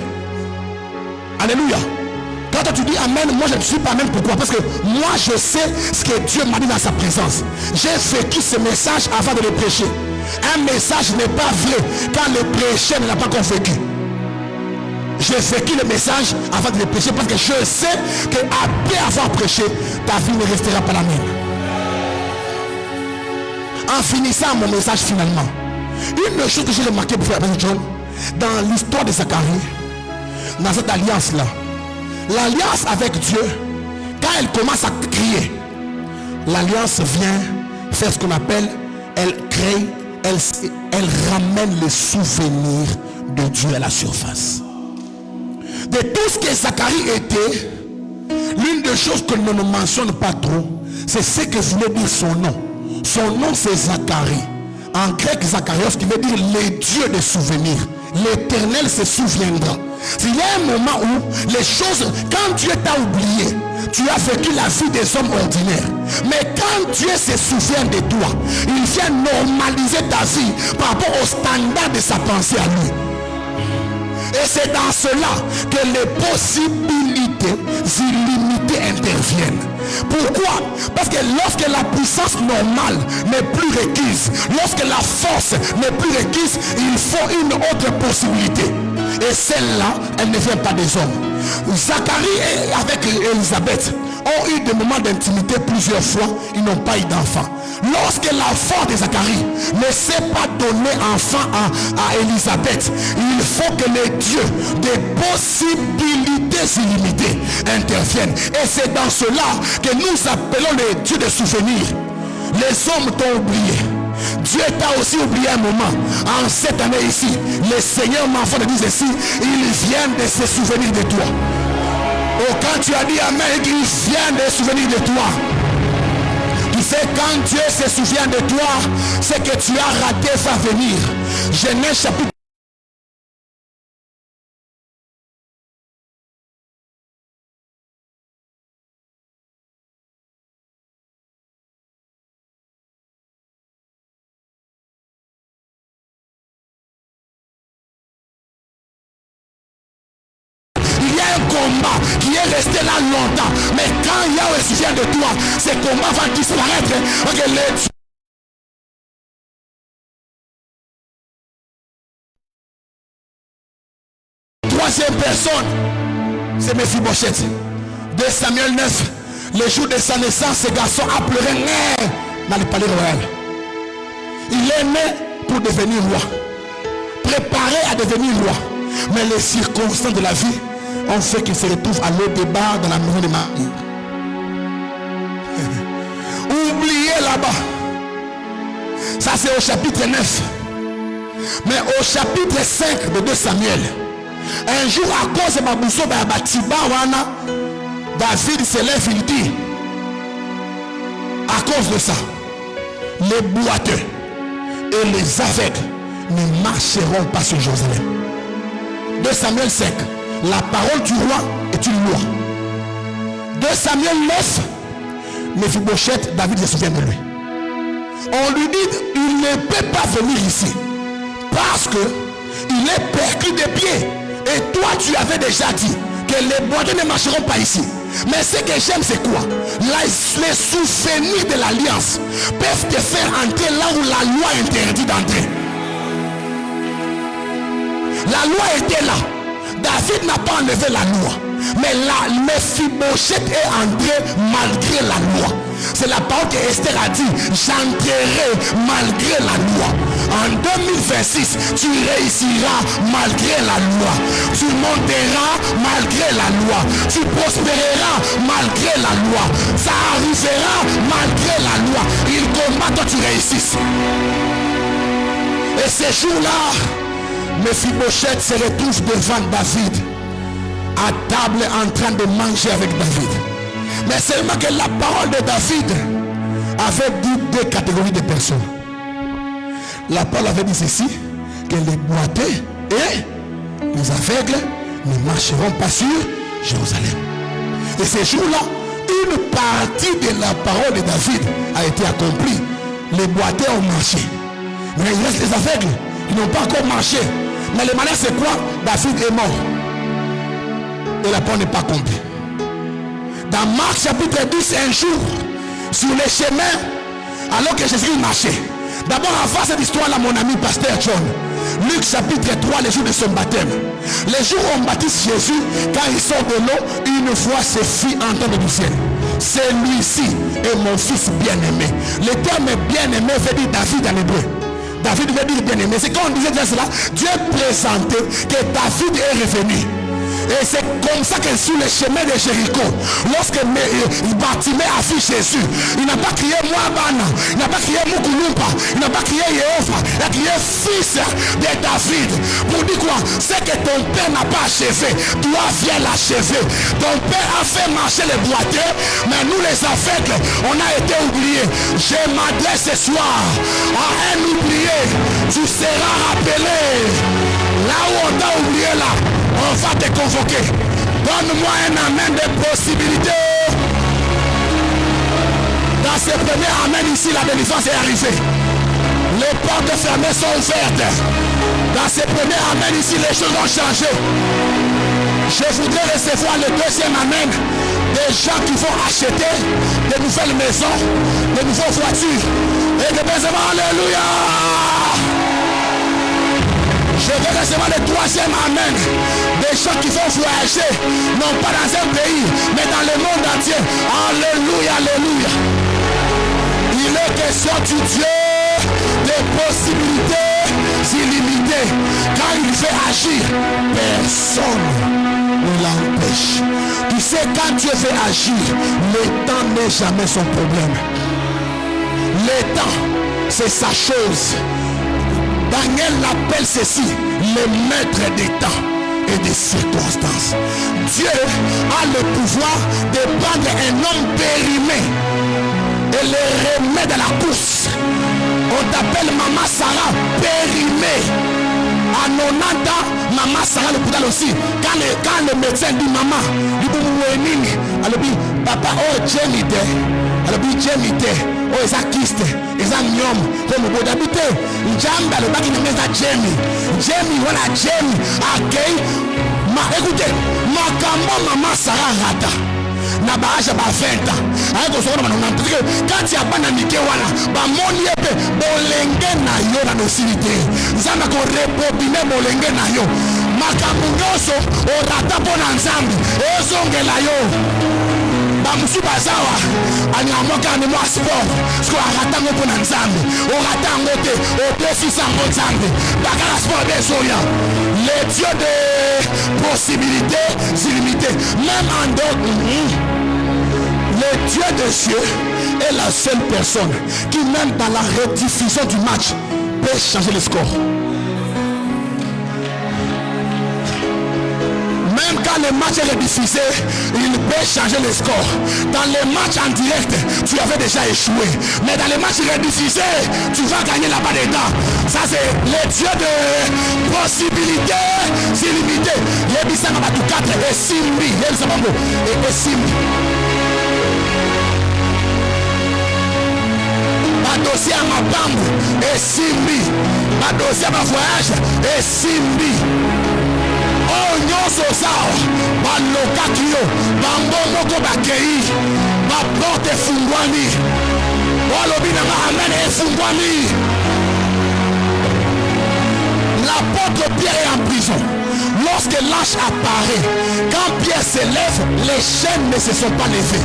Alléluia. Quand tu dis Amen, moi je ne suis pas Amen. Pourquoi? Parce que moi je sais ce que Dieu m'a dit dans sa présence. J'ai vécu ce message avant de le prêcher. Un message n'est pas vrai quand le prêcheur ne l'a pas encore vécu. J'ai vécu le message avant de le prêcher parce que je sais qu'après avoir prêché, ta vie ne restera pas la même. En finissant mon message finalement, une chose que j'ai remarqué pour faire John, dans l'histoire de Zacharie, dans cette alliance là, l'alliance avec Dieu, quand elle commence à crier, l'alliance vient faire ce qu'on appelle, elle crée, elle ramène les souvenirs de Dieu à la surface. De tout ce que Zacharie était, l'une des choses que l'on ne mentionne pas trop, c'est ce que voulait dire son nom. Son nom c'est Zacharie. En grec, Zacharias, qui veut dire les dieux des souvenirs. L'Éternel se souviendra. Il y a un moment où les choses, quand Dieu t'a oublié, tu as vécu la vie des hommes ordinaires. Mais quand Dieu se souvient de toi, il vient normaliser ta vie par rapport au standard de sa pensée à lui. Et c'est dans cela que les possibilités illimitées interviennent. Pourquoi? Parce que lorsque la puissance normale n'est plus requise, lorsque la force n'est plus requise, il faut une autre possibilité. Et celle-là, elle ne vient pas des hommes. Zacharie avec Élisabeth ont eu des moments d'intimité plusieurs fois. Ils n'ont pas eu d'enfant. Lorsque l'enfant de Zacharie ne sait pas donner enfant à Élisabeth, il faut que les dieux des possibilités illimitées interviennent. Et c'est dans cela que nous appelons les dieux de souvenirs. Les hommes t'ont oublié. Dieu t'a aussi oublié un moment. En cette année ici, le Seigneur m'enfant de dire ceci, il vient de se souvenir de toi. Oh, quand tu as dit amen, il vient de se souvenir de toi. Tu sais, quand Dieu se souvient de toi, c'est que tu as raté sa venir. Genèse chapitre. Combat qui est resté là longtemps, mais quand Yahweh se souvient de toi, ce combat va disparaître. Troisième personne, c'est Mephibosheth. De Samuel 9, le jour de sa naissance, ce garçon a pleuré dans le palais royal. Il est né pour devenir roi, préparé à devenir roi, mais les circonstances de la vie ont fait qu'il se retrouve à l'eau de bar dans la maison de Marie. Oubliez là-bas. Ça c'est au chapitre 9. Mais au chapitre 5 de 2 Samuel, un jour à cause de Babousso Batiba Wana, David se lève, il dit, à cause de ça, les boiteux et les aveugles ne marcheront pas sur Jérusalem. 2 Samuel 5. La parole du roi est une loi. 2 Samuel 9, Mephibosheth, David se souvient de lui. On lui dit, il ne peut pas venir ici parce que il est perclus des pieds. Et toi, tu avais déjà dit que les boiteux ne marcheront pas ici. Mais ce que j'aime, c'est quoi? Les souvenirs de l'alliance peuvent te faire entrer là où la loi interdit d'entrer. La loi était là. David n'a pas enlevé la loi, mais Mephibosheth est entré malgré la loi. C'est la parole que Esther a dit, j'entrerai malgré la loi. En 2026, tu réussiras malgré la loi. Tu monteras malgré la loi. Tu prospéreras malgré la loi. Ça arrivera malgré la loi. Il combat que tu réussisses. Et ces jours-là, Mephibosheth se retrouve devant David, à table en train de manger avec David. Mais seulement que la parole de David avait dit 2 catégories de personnes. La parole avait dit ceci, que les boiteux et les aveugles ne marcheront pas sur Jérusalem. Et ces jours-là, une partie de la parole de David a été accomplie. Les boiteux ont marché, mais il reste les aveugles qui n'ont pas encore marché. Mais le malheur c'est quoi? David est mort. Et la parole n'est pas accomplie. Dans Marc chapitre 10, un jour, sur les chemins, alors que Jésus marchait. D'abord, avant cette histoire-là, mon ami pasteur John, Luc chapitre 3, le jour de son baptême. Le jour où on baptise Jésus, quand il sort de l'eau, une voix se fit entendre du ciel. Celui-ci est mon fils bien-aimé. Le terme bien-aimé veut dire David en hébreu. David veut dire bien-aimé. C'est quand on disait cela, Dieu présentait que David est revenu. Et c'est comme ça que sur le chemin de Jéricho, lorsque Bartimée a vu Jésus, il n'a pas crié Moabana, il n'a pas crié Mukulumpa, il n'a pas crié Yehova, il a crié fils de David. Pour dire quoi? C'est que ton père n'a pas achevé, toi viens l'achever. Ton père a fait marcher les boiteux, mais nous les aveugles, on a été oubliés. Je m'adresse ce soir à un oublié. Tu seras rappelé. Là où on t'a oublié là, on va te convoquer. Donne-moi un amen de possibilités. Dans ce premier amen ici, la délivrance est arrivée. Les portes fermées sont ouvertes. Dans ce premier amen ici, les choses ont changé. Je voudrais recevoir le deuxième amen des gens qui vont acheter de nouvelles maisons, de nouvelles voitures. Et de baiser, alléluia. Je Je veux recevoir le troisième amen. Des gens qui vont voyager, non pas dans un pays, mais dans le monde entier. Alléluia, alléluia. Il est question du Dieu des possibilités illimitées. Quand il fait agir, personne ne l'empêche. Tu sais, quand Dieu fait agir, le temps n'est jamais son problème. Le temps, c'est sa chose. Daniel l'appelle ceci, le maître des temps et des circonstances. Dieu a le pouvoir de prendre un homme périmé et le remettre dans la course. On t'appelle Maman Sarah périmée. À 90 ans, Maman Sarah le poudre aussi. Quand le médecin dit maman, il dit papa, oh Jamie, alors dit Jamie, oh ils ont kyste, ils ont niom, comme vous d'habiter. Njamba le bac il met à Jamie, voilà Jamie, accueille. Écoutez, ma Maman Sarah rata. Na baasha ba 20 ans ayeko sokona bana n'entrer quand ya bana mike wana ba moni epe bolenge na yo na nosilité nzamba ko repobine bolenge na yo makambo nyonso orata pona nzambe ezongela yo ba musu bazawa anyamoka ni mo sport sko arata ngo pona nzambe orata ngo te o pesisa ngo nzambe bakala sport besoya le Dieu des possibilités illimitées même en dehors. Le Dieu des cieux est la seule personne qui même dans la rediffusion du match peut changer le score. Même quand le match est rediffusé, il peut changer le score. Dans les matchs en direct, tu avais déjà échoué. Mais dans les matchs rediffusés, tu vas gagner là-bas dedans. Ça c'est le Dieu de possibilités illimitées. Il y a 4 et Simbi. Et Simbi. Dossier à ma bande et Simbi. Ma dossier à ma voyage et Simbi. Oh nyonso sao baloka kio bambongo ko bakei ba porte fungwani olobi na amen fungwani. L'apôtre Pierre est en prison. Lorsque l'ange apparaît, quand Pierre s'élève, les chaînes ne se sont pas levées.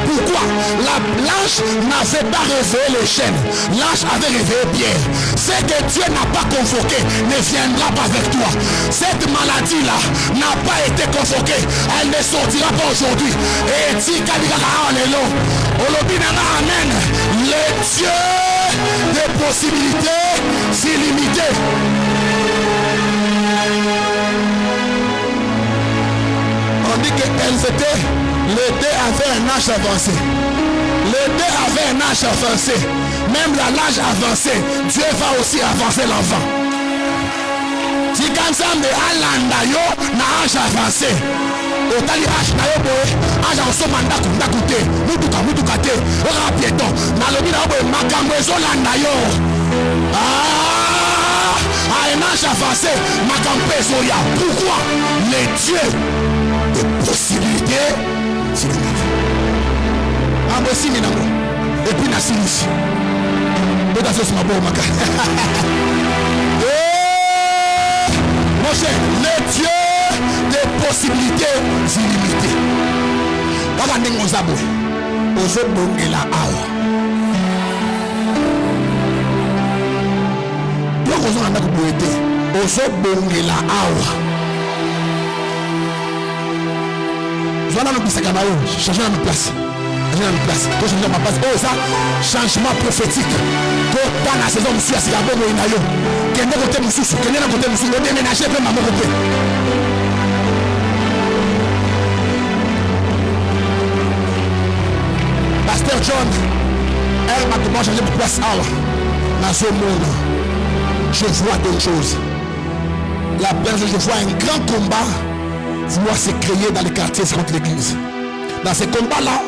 Pourquoi? L'ange n'avait pas réveillé les chaînes. L'ange avait réveillé Pierre. Ce que Dieu n'a pas convoqué ne viendra pas avec toi. Cette maladie-là n'a pas été convoquée. Elle ne sortira pas aujourd'hui. Et dit amen. Le Dieu des possibilités illimitées. On dit qu'elles étaient, les deux avaient un âge avancé. Les deux avaient un âge avancé. Même à l'âge avancé, Dieu va aussi avancer l'enfant. Si quand ça me alanda yo na âge avancé, otali âge na yo boy, âge en somme ndakuté, mutuka te, ora piéton, na lobi na boy makambo ezolanda yo. À un âge avancé, makambo ezoya. Pourquoi? Les dieux de possibilités, c'est le même. Et puis na sinis. Et dans ce moment maka. Mon cher, le Dieu des possibilités illimitées. Regardez mon zabou. Aujourd'hui est la awa. Donc on a beaucoup été. Aujourd'hui est la awa. Je vais nous pisser Canao, changer notre place. Pour changer ma place. Oh ça, changement prophétique. Dans la saison monsieur c'est la bonne inayo. Kende côté monsieur, kende na côté monsieur, on déménager même maman côté. Pasteur John, elle m'a demandé de changer de place. Dans ce monde, je vois d'autres choses. La place je vois un grand combat vouloir se créer dans les quartiers contre l'église. Dans ces combats-là,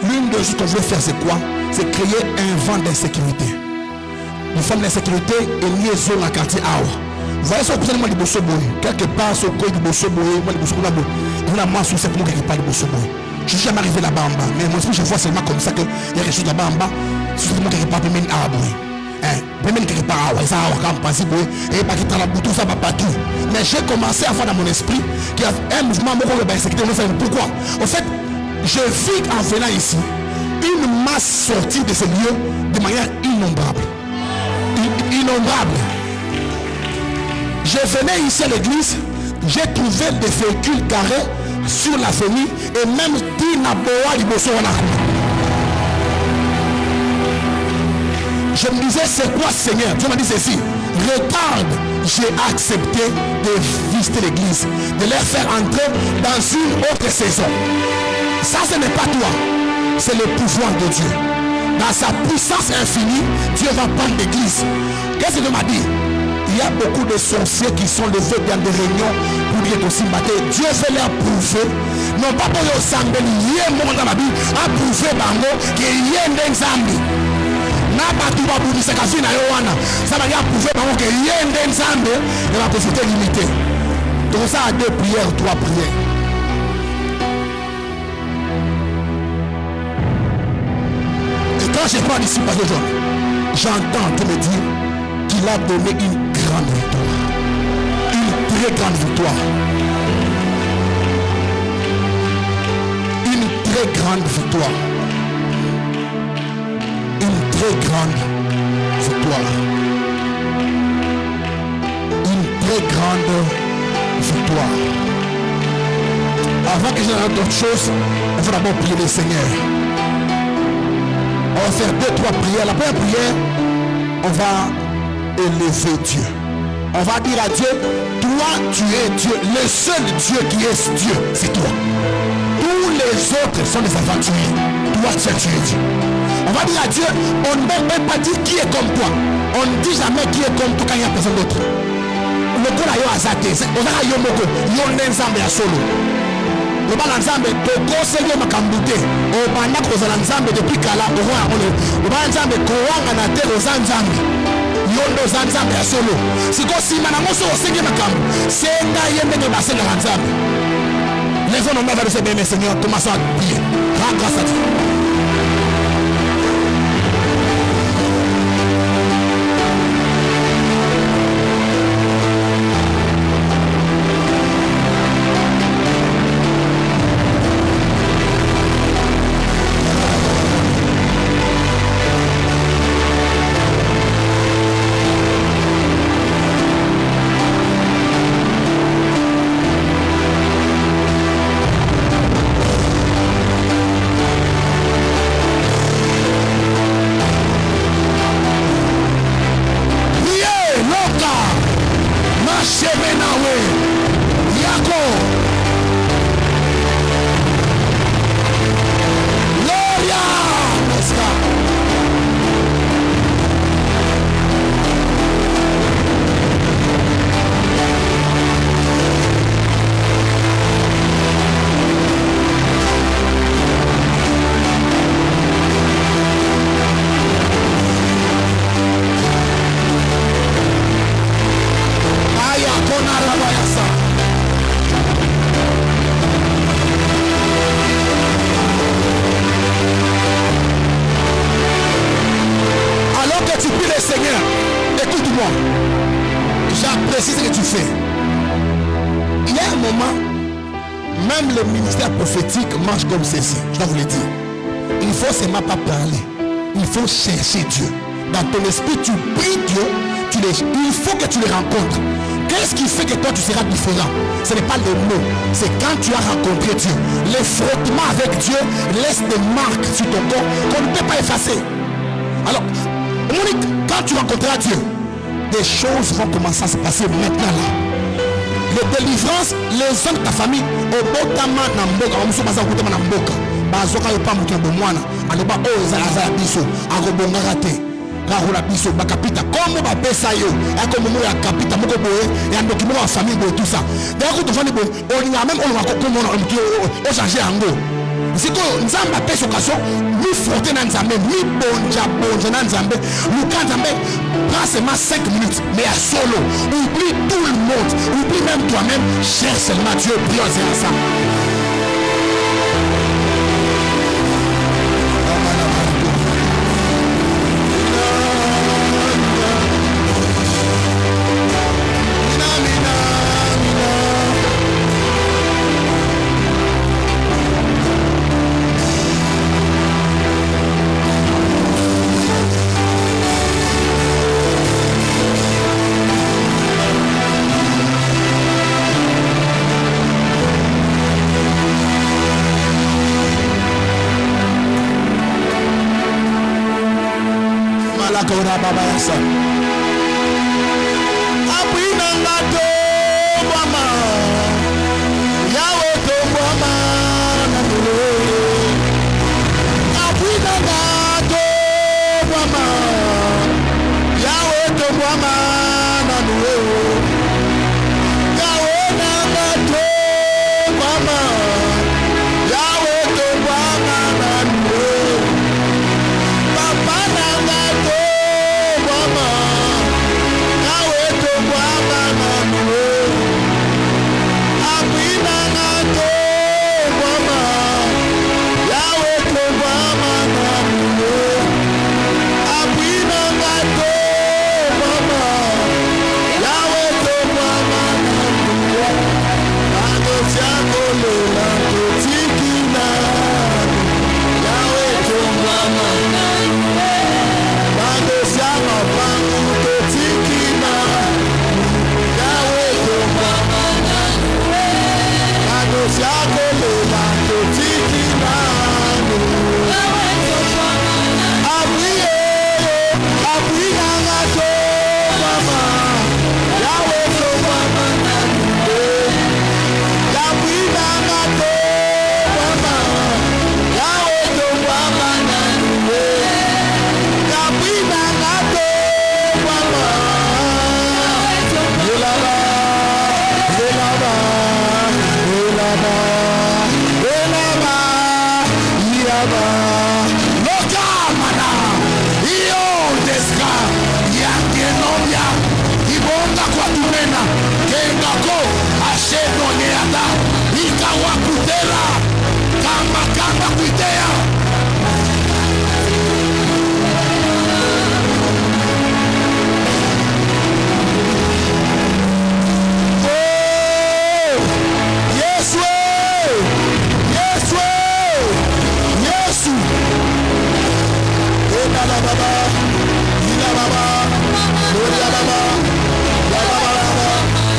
l'une des choses qu'on veut faire, c'est quoi? C'est créer un vent d'insécurité. Une forme d'insécurité et liaison dans le quartier Awa. Vous voyez ce que vous avez dit, quelque part, ce que vous avez dit, c'est pour quelque part de Bossoboy. Je ne suis jamais arrivé là-bas en bas, mais moi je vois seulement comme ça qu'il y a quelque chose là-bas en bas, c'est seulement quelque part de Awa. Même quelque part, ça a passé et pas quitter la boutou, ça va partout. Mais j'ai commencé à voir dans mon esprit qu'il y a un mouvement pourquoi? En fait, je vis en venant ici une masse sortie de ces lieux de manière innombrable. Innombrable. Je venais ici à l'église, j'ai trouvé des véhicules garés sur la famille et même Dinaboa Libosoana. Je me disais, c'est quoi Seigneur? Dieu m'a dit ceci: regarde, j'ai accepté de visiter l'église, de les faire entrer dans une autre saison. Ça, ce n'est pas toi, c'est le pouvoir de Dieu. Dans sa puissance infinie, Dieu va prendre l'église. Qu'est-ce que Dieu m'a dit? Il y a beaucoup de sorciers qui sont levés dans des réunions pour dire aussi matin. Dieu veut leur prouver, non pas pour le sang, il y a un moment dans la Bible à prouver qu'il y a un Zambi. Na batu babudisa kasi na yowana ça va prouver par que yé nzambe et la prophétie limitée. Donc ça a 2 prières, 3 prières. Et quand je parle ici par exemple, j'entends tout me dire qu'il a donné une grande victoire, une très grande victoire, une très grande victoire. Très grande victoire. Une très grande victoire. Avant que je n'aille d'autres choses, on va d'abord prier le Seigneur. On va faire 2-3 prières. La première prière, on va élever Dieu. On va dire à Dieu, toi tu es Dieu. Le seul Dieu qui est Dieu, c'est toi. Tous les autres sont des aventuriers. Toi tu es Dieu. On va dire à Dieu, on ne peut même pas dire qui est comme toi. On ne dit jamais qui est comme toi quand il n'y a personne d'autre. Le coup là, il y a azate. On a yo moko. Yo nenzambe ya solo. Le bal nzambe, toko seigneur makambute. O banda kozala nzambe depuis kala. Le bal nzambe kowanga na te oza nzambe. Yo ndo za nzambe ya solo. Siko sima na moso osenge makambu. Senga yende ke basenga na nzambe. Lève nos mains vers le Seigneur, Seigneur. Commençons à prier. Rends grâce à Dieu. Marche comme ceci, je dois vous le dire. Il faut seulement pas parler. Il faut chercher Dieu. Dans ton esprit, tu pries Dieu. Il faut que tu le rencontres. Qu'est-ce qui fait que toi tu seras différent? Ce n'est pas les mots. C'est quand tu as rencontré Dieu. Le frottement avec Dieu laisse des marques sur ton corps qu'on ne peut pas effacer. Alors, Monique, quand tu rencontreras Dieu, des choses vont commencer à se passer maintenant là. Les délivrances, les hommes de ta famille, au botama na mboka, on se basa kutama na mboka. Bazoka yo pa mutu bomwana, aloba o za biso, akobonga raté. Karola biso bakapita comme ba pesa yo, comme mo ya kapita moko boye, ya ndoki mo wa famille boye tout ça. D'ailleurs tu fani boye, on y a même on va comme on o changer ango. C'est que nzamba pesa occasion, mi frotter na nzambe, mi bonja na nzambe, luka nzambe. Prends seulement 5 minutes, mais à solo. Oublie tout le monde. Oublie même toi-même. Cherche seulement Dieu. Prions ensemble. Makora baba yasa. Apina ngato mama. Yawe to mama na nuwe. Apina ngato mama. Yawe to mama na nuwe. Yawe na ngato mama. Yawe to mama na nuwe. Papa na ngato mama. Yawe to mama na nuwe. Apina ngato mama. Yawe to mama na nuwe. Apina ngato mama. Yawe to mama na nuwe. Ando siako lela totikina. Yawe to mama na nuwe. Ando siako pangu totikina. Yawe to mama na nuwe. Ando siako lela totikina. Yawe to mama na nuwe. Abriye, abriya ngato mama. Yawe to mama na nuwe. Yabriya ngato mama. Yawe to mama na nuwe. Yabriya ngato mama. Elaba, elaba, elaba, elaba, yaba. Lokamana, iyo deska, yangenomya, ibonga kwa tumena, kengako, asheno neata, ikawakutera, kama kuitea. Oh, Yesu, Yesu, Yesu. Ila baba, ila baba, ila baba, ila baba, ila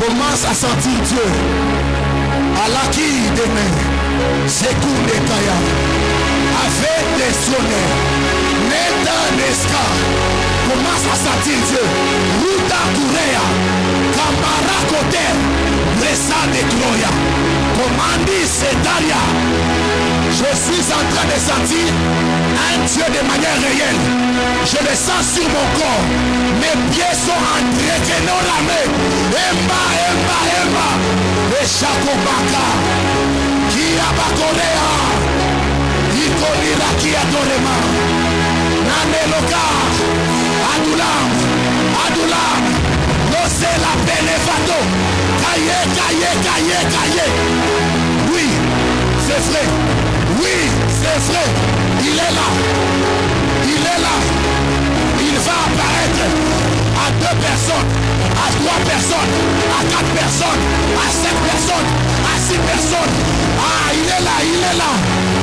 Commence à sentir Dieu. Alaki demain, Sekunde Kaya, avec des sonnets, Neta Neska, commence à sentir Dieu. Ruta Kurea, Kamara Koter, Bressa de Gloria, Commandi Sedaria. Je suis en train de sentir un Dieu de manière réelle. Je le sens sur mon corps. Mes pieds sont entrés dans la main. Emma, Emma, Emma. Et Chakobaka. Kiabakorea. Ikolira Kiadorema. Naneloka. Adulam. Adulam. Nose la Benefato. Kaye, Kaye, Kaye, Kaye. Oui, c'est vrai. Oui, c'est vrai. Il est là. Il est là. Il va apparaître à 2 personnes, à 3 personnes, à 4 personnes, à 7 personnes, à 6 personnes. Ah, il est là, il est là.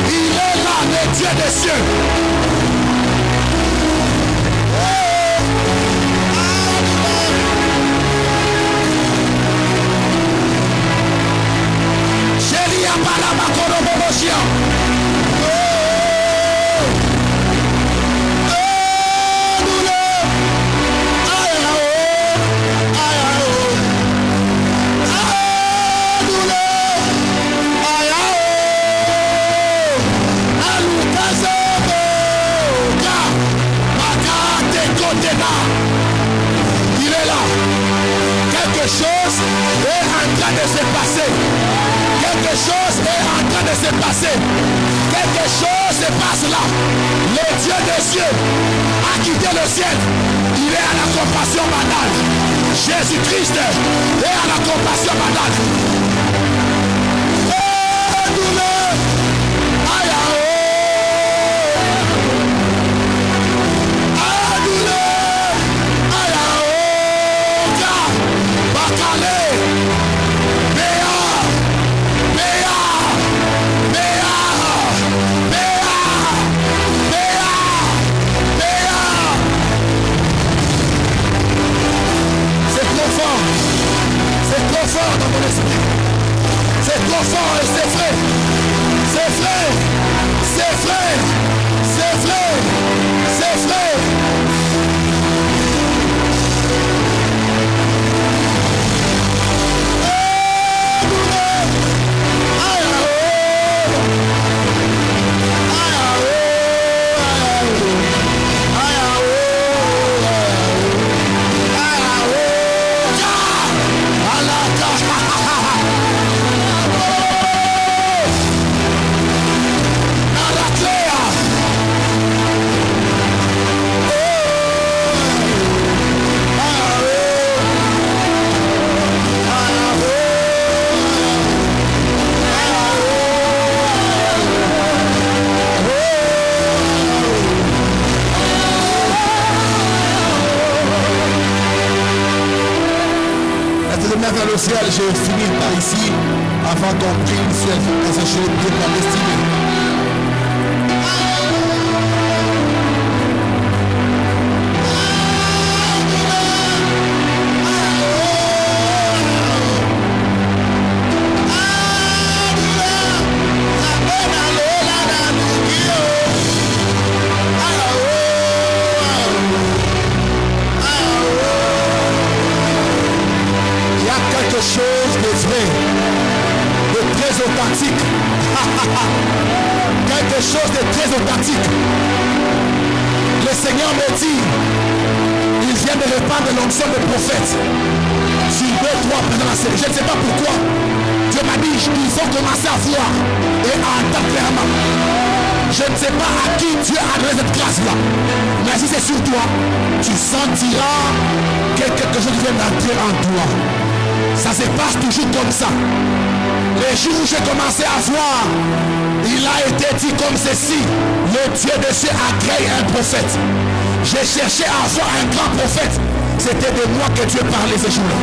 Il est là. le Dieu des cieux. Jélia Balabakorobobosia. Il est là. Quelque chose est en train de se passer. Quelque chose est en train de se passer. Quelque chose se passe là. Le Dieu des cieux a quitté le ciel. Il est à la compassion banale. Jésus-Christ est à la compassion banale. Oh, douleur. Aïe, aïe. C'est trop fort dans mon esprit. C'est trop fort et c'est vrai. C'est vrai. C'est vrai. C'est vrai. C'est vrai. Vers le ciel, je vais finir par ici avant qu'on prie le ciel dans un chemin bien destiné. Chose de vrai, de très authentique. Quelque chose de très authentique. Le Seigneur me dit, il vient de répandre l'onction de prophète sur 2-3 pendant la série. Je ne sais pas pourquoi. Dieu m'a dit, il faut commencer à voir et à entendre clairement. Je ne sais pas à qui Dieu a donné cette grâce-là. Mais si c'est sur toi, tu sentiras que quelque chose vient d'entrer en toi. Ça se passe toujours comme ça. Les jours où j'ai commencé à voir, il a été dit comme ceci: le Dieu de cieux a créé un prophète. J'ai cherché à avoir un grand prophète. C'était de moi que Dieu parlait ce jour-là.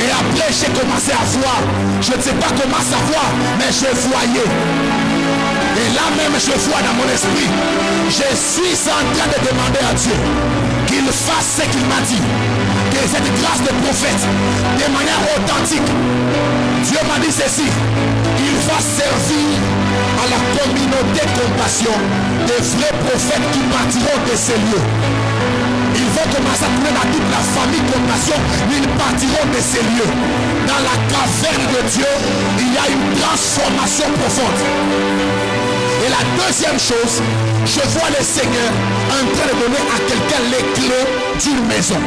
Et après j'ai commencé à voir. Je ne sais pas comment savoir, mais je voyais. Et là même je vois dans mon esprit. Je suis en train de demander à Dieu qu'il fasse ce qu'il m'a dit. Que cette grâce de prophète, de manière authentique, Dieu m'a dit ceci: il va servir à la communauté compassion des vrais prophètes qui partiront de ces lieux. Ils vont commencer à tourner dans toute la famille compassion, ils partiront de ces lieux. Dans la caverne de Dieu, il y a une transformation profonde. Et la deuxième chose, je vois le Seigneur en train de donner à quelqu'un les clés d'une maison.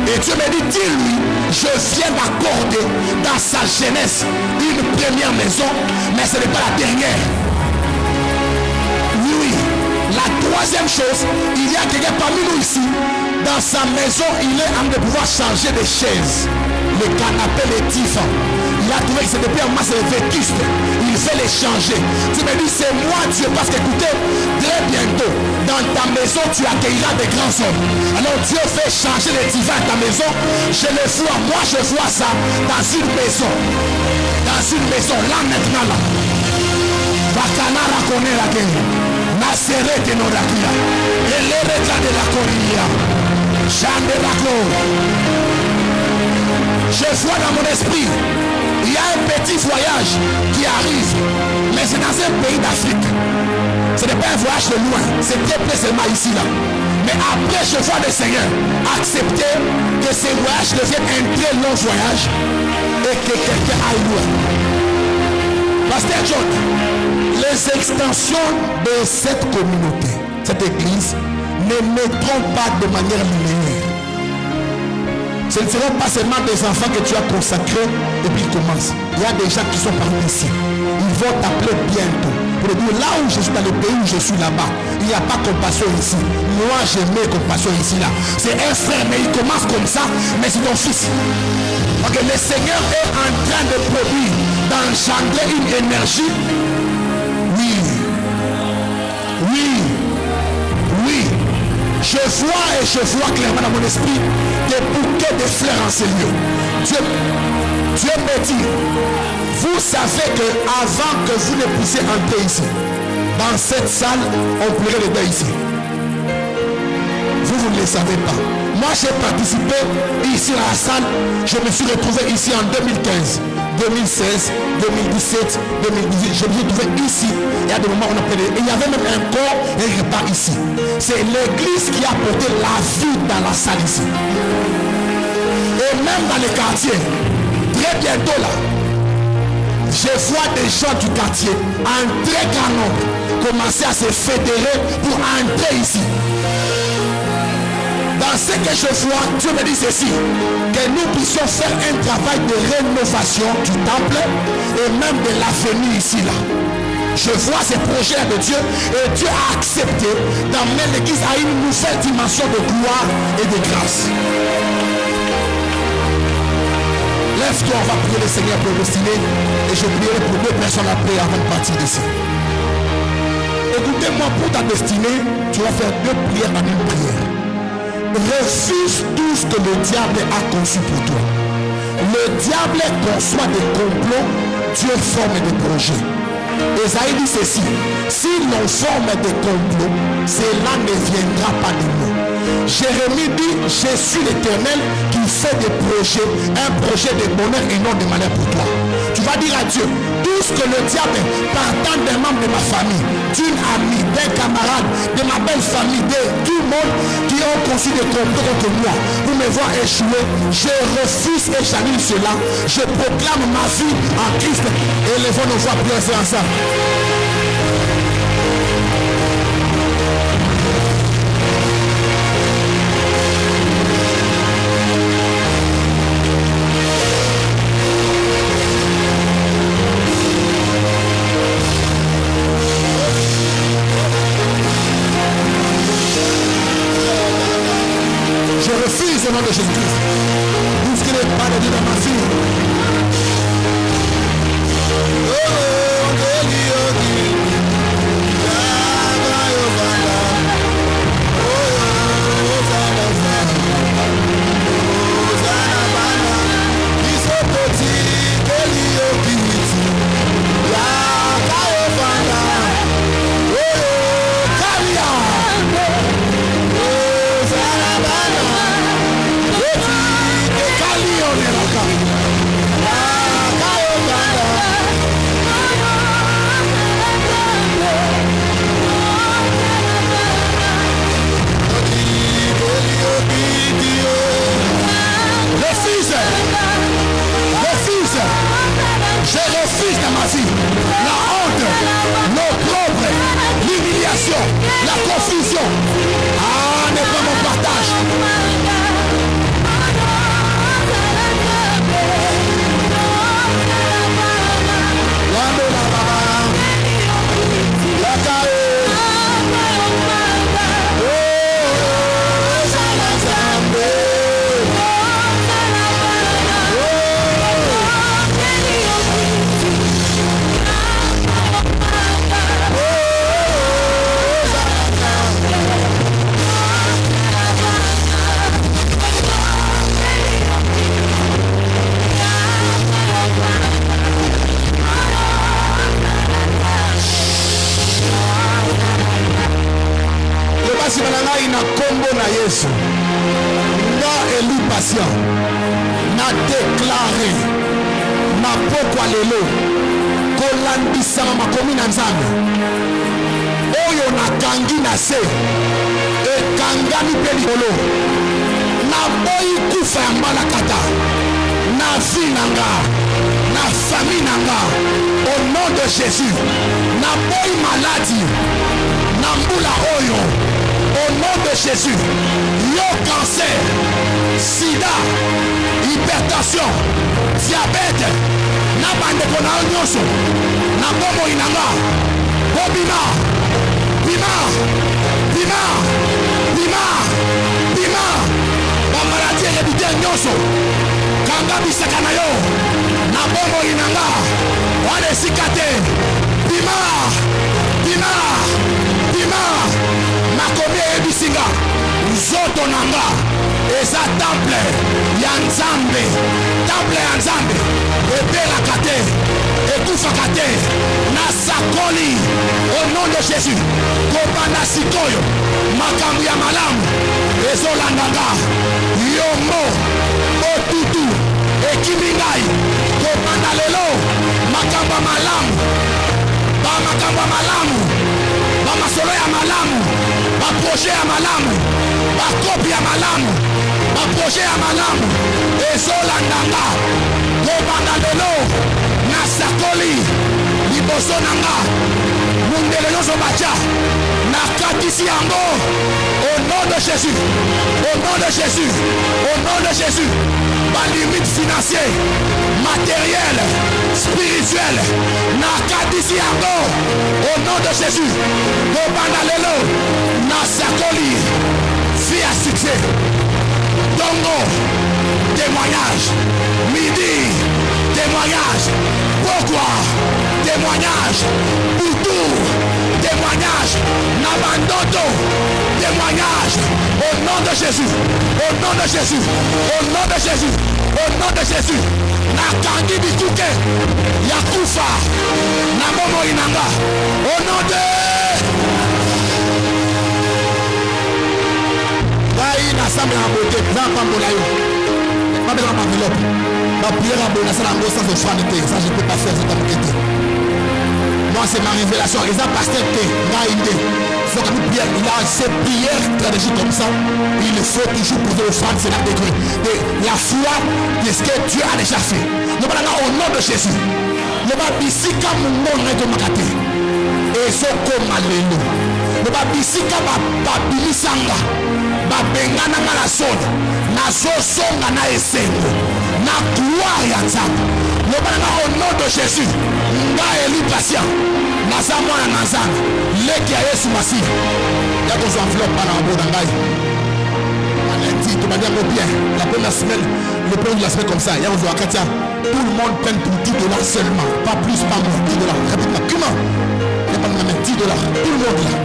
Et Dieu me dit, dis-lui, je viens d'accorder dans sa jeunesse une première maison, mais ce n'est pas la dernière. Oui, la troisième chose, il y a quelqu'un parmi nous ici, dans sa maison, il est en train de pouvoir changer de chaise. Le canapé, les divans. Il a trouvé que c'était bien en masse de vétustes. Il fait les changer. Tu me dis, c'est moi Dieu, parce que écoutez, très bientôt, dans ta maison, tu accueilleras des grands hommes. Alors Dieu fait changer les divans à ta maison. Je le vois, moi je vois ça dans une maison. Dans une maison, là maintenant, là. Bacanara connaît la guerre. Naseret et Norakia. Et les retards de la Coria. Jean de la Je vois dans mon esprit, il y a un petit voyage qui arrive, mais c'est dans un pays d'Afrique. Ce n'est pas un voyage de loin, c'est très précisément ici là. Mais après, je vois le Seigneur accepter que ces voyages deviennent un très long voyage et que quelqu'un aille loin. Pasteur John, les extensions de cette communauté, cette église, ne mettront pas de manière linéaire. Ce ne seront pas seulement des enfants que tu as consacrés et puis ils commencent. Il y a des gens qui sont parmi ici. Ils vont t'appeler bientôt. Pour dire là où je suis, dans le pays où je suis là-bas, il n'y a pas compassion ici. Moi j'ai mis compassion ici là. C'est un frère, mais il commence comme ça, mais c'est ton fils. Donc le Seigneur est en train de produire, d'engendrer une énergie. Oui. Oui. Oui. Je vois clairement dans mon esprit des bouquets de fleurs en ces lieux. Dieu me dit, vous savez que avant que vous ne puissiez entrer ici, dans cette salle, on pleurait les dents ici. Vous ne le savez pas. Moi, j'ai participé ici à la salle. Je me suis retrouvé ici en 2015, 2016, 2017, 2018. Je me suis retrouvé ici. Et à des moments, on appelait. Et il y avait même un corps et un repas ici. C'est l'église qui a porté la vie dans la salle ici. Et même dans les quartiers, très bientôt là, je vois des gens du quartier en très grand nombre commencer à se fédérer pour entrer ici. Dans ce que je vois, Dieu me dit ceci, que nous puissions faire un travail de rénovation du temple et même de l'avenir ici là. Je vois ces projets de Dieu et Dieu a accepté d'amener l'église à une nouvelle dimension de gloire et de grâce. Lève-toi, on va prier le Seigneur pour destiner et je prierai pour 2 personnes après avant de partir d'ici. Écoutez-moi, pour ta destinée, tu vas faire 2 prières en une prière. Refuse tout ce que le diable a conçu pour toi. Le diable conçoit des complots, Dieu forme des projets. Esaïe dit ceci, si l'on forme des complots, cela ne viendra pas de nous. Jérémie dit, je suis l'Éternel qui fait des projets, un projet de bonheur et non de malheur pour toi. Tu vas dire à Dieu, tout ce que le diable, partant d'un membre de ma famille, d'une amie, d'un camarade, de ma belle famille, de tout le monde qui ont conçu des complots contre moi, pour me voir échouer, je refuse et j'annule cela. Je proclame ma vie en Christ. Élevons nos voix pour faire ensemble. Je refuse au nom de Jésus-Christ. Bousculez pas de Dieu dans ma vie. Je refuse dans ma vie la honte, l'opprobre, l'humiliation, la confusion. Ah, n'est pas mon partage. ngai na kombo na Yesu nga Eli patient na déclaré na pokwa lelo kolandisama makomi na Nzambe oyo nakangi na se ekangami mpe likolo naboyi kufa ya mbalakata na vie na nga na famille na nga au nom de Jésus naboyi maladie na mbula oyo au nom de Jésus yo cancer sida hypertension diabète na bandeko na yo nyonso na bomoi na nga bobima bima bima bima bima bamaladi elebite nyonso kanga bisaka na yo na bomoi na nga wana esika te bima bima bima makomi eyebisinga nzoto na nga eza temple ya Nzambe ebelaka te ekufaka te nasakoli au nom de Jésus kobanda sikoyo makambo ya malamu ezolanda nga yombo otutu ekimi ngai kobanda lelo makambo ya malamu bamasolo ya malamu baproje ya malamu bakopi ya malamu baproje ya malamu ezolanda nga kobanda lelo nasakoli liboso na nga mundele nyonso batya nakatisi yango au nom de Jésus au nom de Jésus au nom de Jésus balimite financier matériel spirituel nakatisi yango au nom de Jésus kobanda lelo nasakoli vie à succès dongo témoignage midi témoignage pourquoi témoignage Boutou témoignage Nabandoto témoignage au nom de Jésus au nom de Jésus au nom de Jésus au nom de Jésus nakangi bituke yakufa na momo inanga au nom de na sambe na beauté na pambola yo pas besoin d'enveloppe la prière à bonne ça la sans offrande ça je peux pas faire ça t'inquiète moi c'est ma révélation et ça pasteur que na idée faut que prière il a ces prières stratégiques comme ça il faut toujours poser offrande c'est la décret et la foi de ce que Dieu a déjà fait nous parlons au nom de Jésus le babisika mungo na to makate et so comme lelo le babisika babilisanga babengana na sona nazosonga na esengo na gloire ya Nzambe lobana au nom de Jésus nga Eli patient naza mwana na Nzambe leki ya Yesu Masihi ya kozwa enveloppe na mboda ngai lundi tu vas dire bien la première semaine le premier de la semaine comme ça il y a kozwa katia tout le monde peine pour $10 seulement pas plus pas moins $10 répète-moi comment il n'y a pas de même $10 tout le monde là.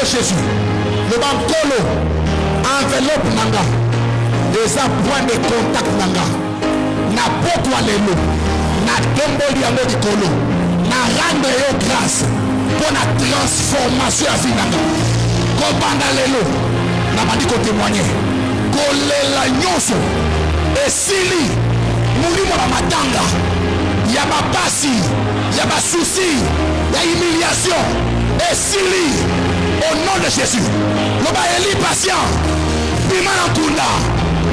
Jésus, le bankolo, enveloppe nanga, les points de contact nanga, na pokwa lelo, na tomboli yango likolo, na rendre yo grâce pour la transformation ya vie nanga. Kobanda lelo, na bandi ko témoigner, kolela nyonso, esili, mulimo na matanga, ya bapasi, ya basusi, ya humiliation, esili. Au nom de Jésus, loba Eli patient, bima na kunda,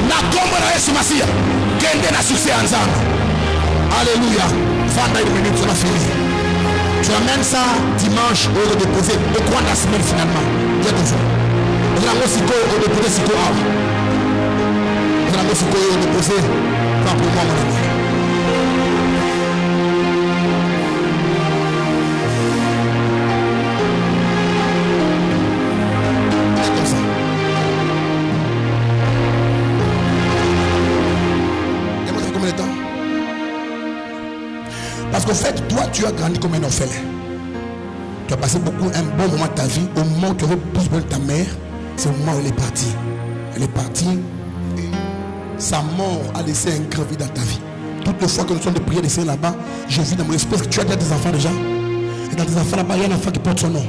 na kombo na Yesu Masihi, kende na succès en Nzambe. Alléluia. Fanda une minute, on a fini. Tu amènes ça dimanche au déposé. Et quoi la semaine finalement? Il y a toujours. Vous allez déposer ce qu'on a. Vous allez déposer. Pas pour moi, mon ami. Parce qu'en fait, toi, tu as grandi comme un orphelin. Tu as passé un bon moment de ta vie. Au moment où tu avais plus besoin de ta mère, c'est le moment où elle est partie. Elle est partie et sa mort a laissé un grand vide dans ta vie. Toutes les fois que nous sommes de prier des Seigneur là-bas, je vis dans mon esprit que tu as déjà des enfants déjà. Et dans tes enfants là-bas, il y a un enfant qui porte son nom.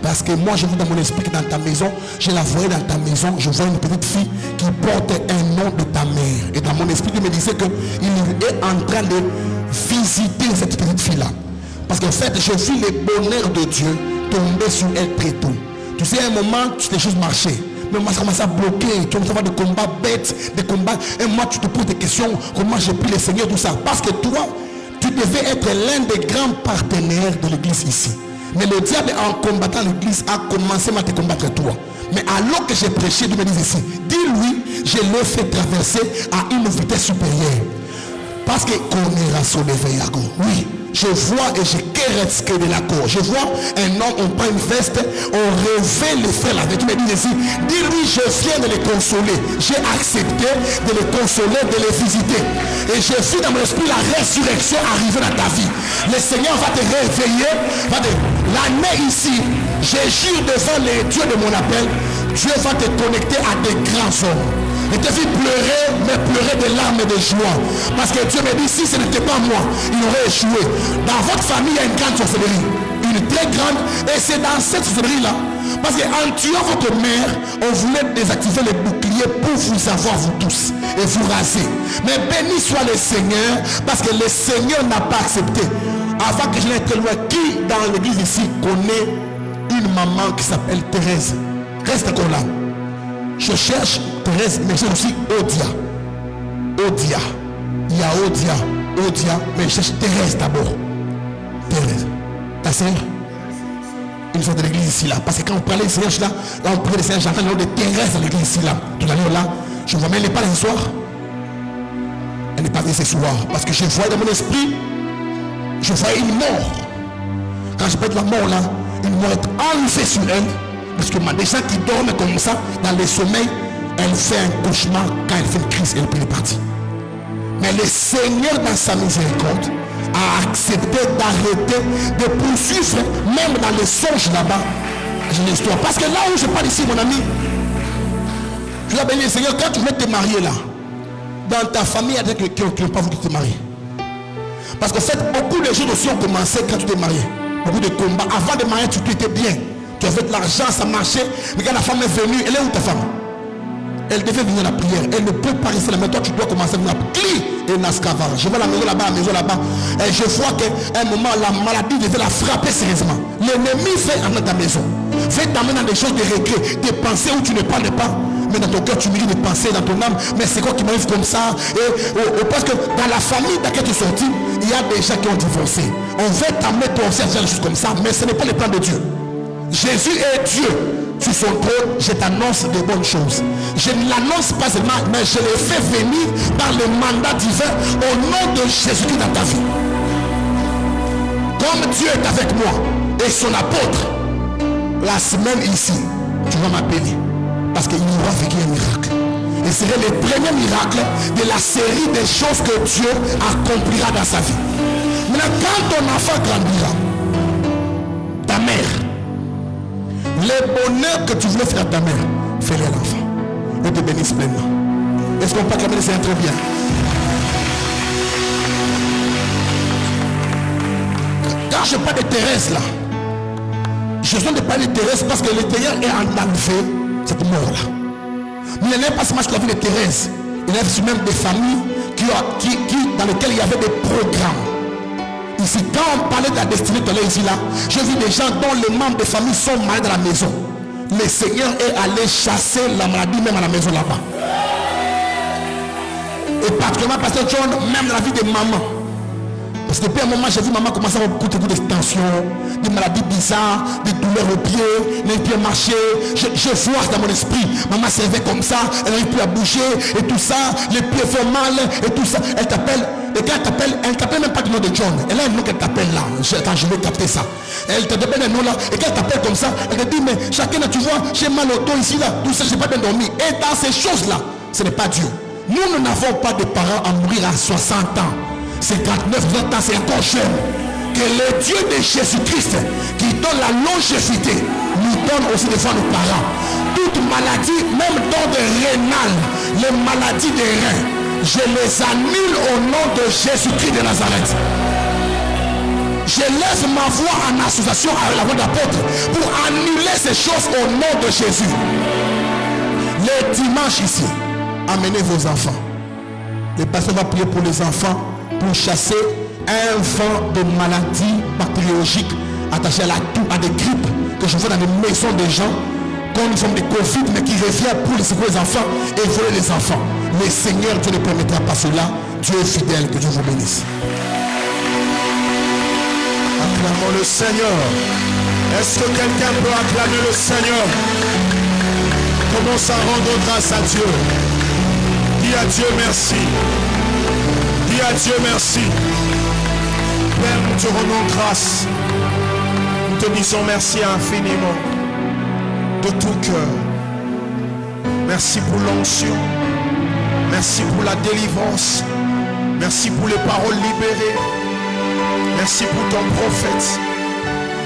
Parce que moi, je vis dans mon esprit que dans ta maison, je la voyais dans ta maison, je vois une petite fille qui porte un nom de ta mère. Et dans mon esprit, il me disait qu'il est en train de visiter cette petite fille-là. Parce qu'en fait, je vis le bonheur de Dieu tomber sur elle très tôt. Tu sais, à un moment, les choses marchaient. Mais moi, ça commence à bloquer. Tu commences à avoir des combats bêtes, des combats. Et moi, tu te poses des questions. Comment j'ai pu le Seigneur, tout ça. Parce que toi, tu devais être l'un des grands partenaires de l'église ici. Mais le diable, en combattant l'église, a commencé à te combattre toi. Mais alors que j'ai prêché, Dieu me dit ici, dis-lui, je l'ai fait traverser à une vitesse supérieure. Parce que oui, je vois et je kérès que de la cour. Je vois un homme, on prend une veste, on revêt les frères avec. Tu me dis ici, dis-lui, je viens de les consoler. J'ai accepté de les consoler, de les visiter. Et je suis dans mon esprit la résurrection arrivée dans ta vie. Le Seigneur va te réveiller. L'année ici, je jure devant les dieux de mon appel, Dieu va te connecter à des grands hommes. Et te fit pleurer, mais pleurer des larmes et de joie. Parce que Dieu me dit, si ce n'était pas moi, il aurait échoué. Dans votre famille, il y a une grande sorcellerie. Une très grande. Et c'est dans cette sorcellerie-là. Parce qu'en tuant votre mère, on voulait désactiver les boucliers pour vous avoir, vous tous. Et vous raser. Mais béni soit le Seigneur. Parce que le Seigneur n'a pas accepté. Avant que je n'aille très loin, qui dans l'église ici connaît une maman qui s'appelle Thérèse? Reste encore là. Je cherche Thérèse, mais j'ai aussi Odia. Odia. Il y a Odia, mais je cherche Thérèse d'abord. Thérèse. Ta sœur? Une sorte de l'église ici là. Parce que quand on parlait des Seigneur là, on parlait des Seigneur, j'entends le nom de Thérèse dans l'église ici là. Tout à l'heure là, je vois, mais elle n'est pas là ce soir. Elle n'est pas venue ce soir. Parce que je vois dans mon esprit, je vois une mort. Quand je parle de la mort là, une mort est enlevée sur elle. Parce que des gens qui dorment comme ça, dans le sommeil, elle fait un cauchemar quand elle fait une crise, elle est partie. Mais le Seigneur, dans sa miséricorde, a accepté d'arrêter, de poursuivre, même dans les songes là-bas. J'ai une histoire. Parce que là où je parle ici, mon ami, je vais bénir le Seigneur, quand tu venais te marier là, dans ta famille, il y a des gens qui n'ont pas voulu te marier. Parce qu'en fait, beaucoup de choses aussi ont commencé quand tu t'es marié. Beaucoup de combats. Avant de marier, tu étais bien. Tu avais de l'argent, ça marchait. Mais quand la femme est venue, elle est où ta femme? Elle devait venir à la prière. Elle ne peut pas rester là. Mais toi, tu dois commencer à venir à prier. Et Naskava. Je vois la maison là-bas, la maison là-bas. Et je vois qu'à un moment, la maladie devait la frapper sérieusement. L'ennemi fait amener ta maison. Fait t'amener dans des choses de regret. Des pensées où tu ne parles pas. Mais dans ton cœur, tu mérites des pensées dans ton âme. Mais c'est quoi qui m'arrive comme ça? Parce que dans la famille dans laquelle tu es sorti, il y a des gens qui ont divorcé. On veut t'amener pour faire des choses comme ça. Mais ce n'est pas le plan de Dieu. Jésus est Dieu. Sur son trône, je t'annonce de bonnes choses. Je ne l'annonce pas seulement, mais je le fais venir par le mandat divin au nom de Jésus-Christ dans ta vie. Comme Dieu est avec moi et son apôtre, la semaine ici, tu vas m'appeler. Parce qu'il aura vécu un miracle. Et ce serait le premier miracle de la série des choses que Dieu accomplira dans sa vie. Maintenant, quand ton enfant grandira, ta mère, le bonheur que tu voulais faire à ta mère, fais-le à l'enfant. Et te bénisse pleinement. Est-ce qu'on peut acclamer le Seigneur très bien? Quand je parle de Thérèse là, je viens de parler de Thérèse parce que le Seigneur est en enlevé cette mort là. Mais il n'est pas seulement la vie de Thérèse. Il y a même des familles dans lesquelles il y avait des programmes. Ici, quand on parlait de la destinée de ici là, je vis des gens dont les membres de famille sont malades dans la maison. Le Seigneur est allé chasser la maladie même à la maison là-bas. Et particulièrement Pasteur John, même dans la vie des mamans. Parce que depuis un moment, j'ai vu maman commencer à avoir beaucoup de tensions, des maladies bizarres, des douleurs aux pieds, les pieds marcher. Je vois dans mon esprit, maman s'est levée comme ça, elle n'arrive plus à bouger et tout ça, les pieds font mal et tout ça. Elle t'appelle, les gars t'appellent, elle ne t'appelle même pas du nom de John. Elle a un nom qu'elle t'appelle là, quand je vais capter ça. Elle te donne un nom là, et quand elle t'appelle comme ça, elle te dit, mais chacun tu vois, j'ai mal au dos ici là, tout ça, j'ai pas bien dormi. Et dans ces choses-là, ce n'est pas Dieu. Nous n'avons pas de parents à mourir à 60 ans. 59, 20 ans, c'est encore jeune. Que le Dieu de Jésus-Christ, qui donne la longévité, nous donne aussi des fois nos parents. Toute maladie, même dans des rénales, les maladies des reins, je les annule au nom de Jésus-Christ de Nazareth. Je lève ma voix en association avec la voix d'apôtre pour annuler ces choses au nom de Jésus. Le dimanche ici, amenez vos enfants. Le pasteur va prier pour les enfants pour chasser un vent de maladies bactériologiques attachées à la toux, à des grippes que je vois dans les maisons des gens, comme une forme de Covid, mais qui revient pour les secouer les enfants et voler les enfants. Le Seigneur, Dieu ne permettra pas cela. Dieu est fidèle, que Dieu vous bénisse. Acclamons le Seigneur. Est-ce que quelqu'un peut acclamer le Seigneur? Commence à rendre grâce à Dieu. Dis à Dieu merci. Dis à Dieu merci. Père, nous te rendons grâce. Nous te disons merci infiniment. De tout cœur. Merci pour l'onction. Merci pour la délivrance. Merci pour les paroles libérées. Merci pour ton prophète.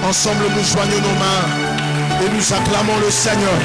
Ensemble, nous joignons nos mains et nous acclamons le Seigneur.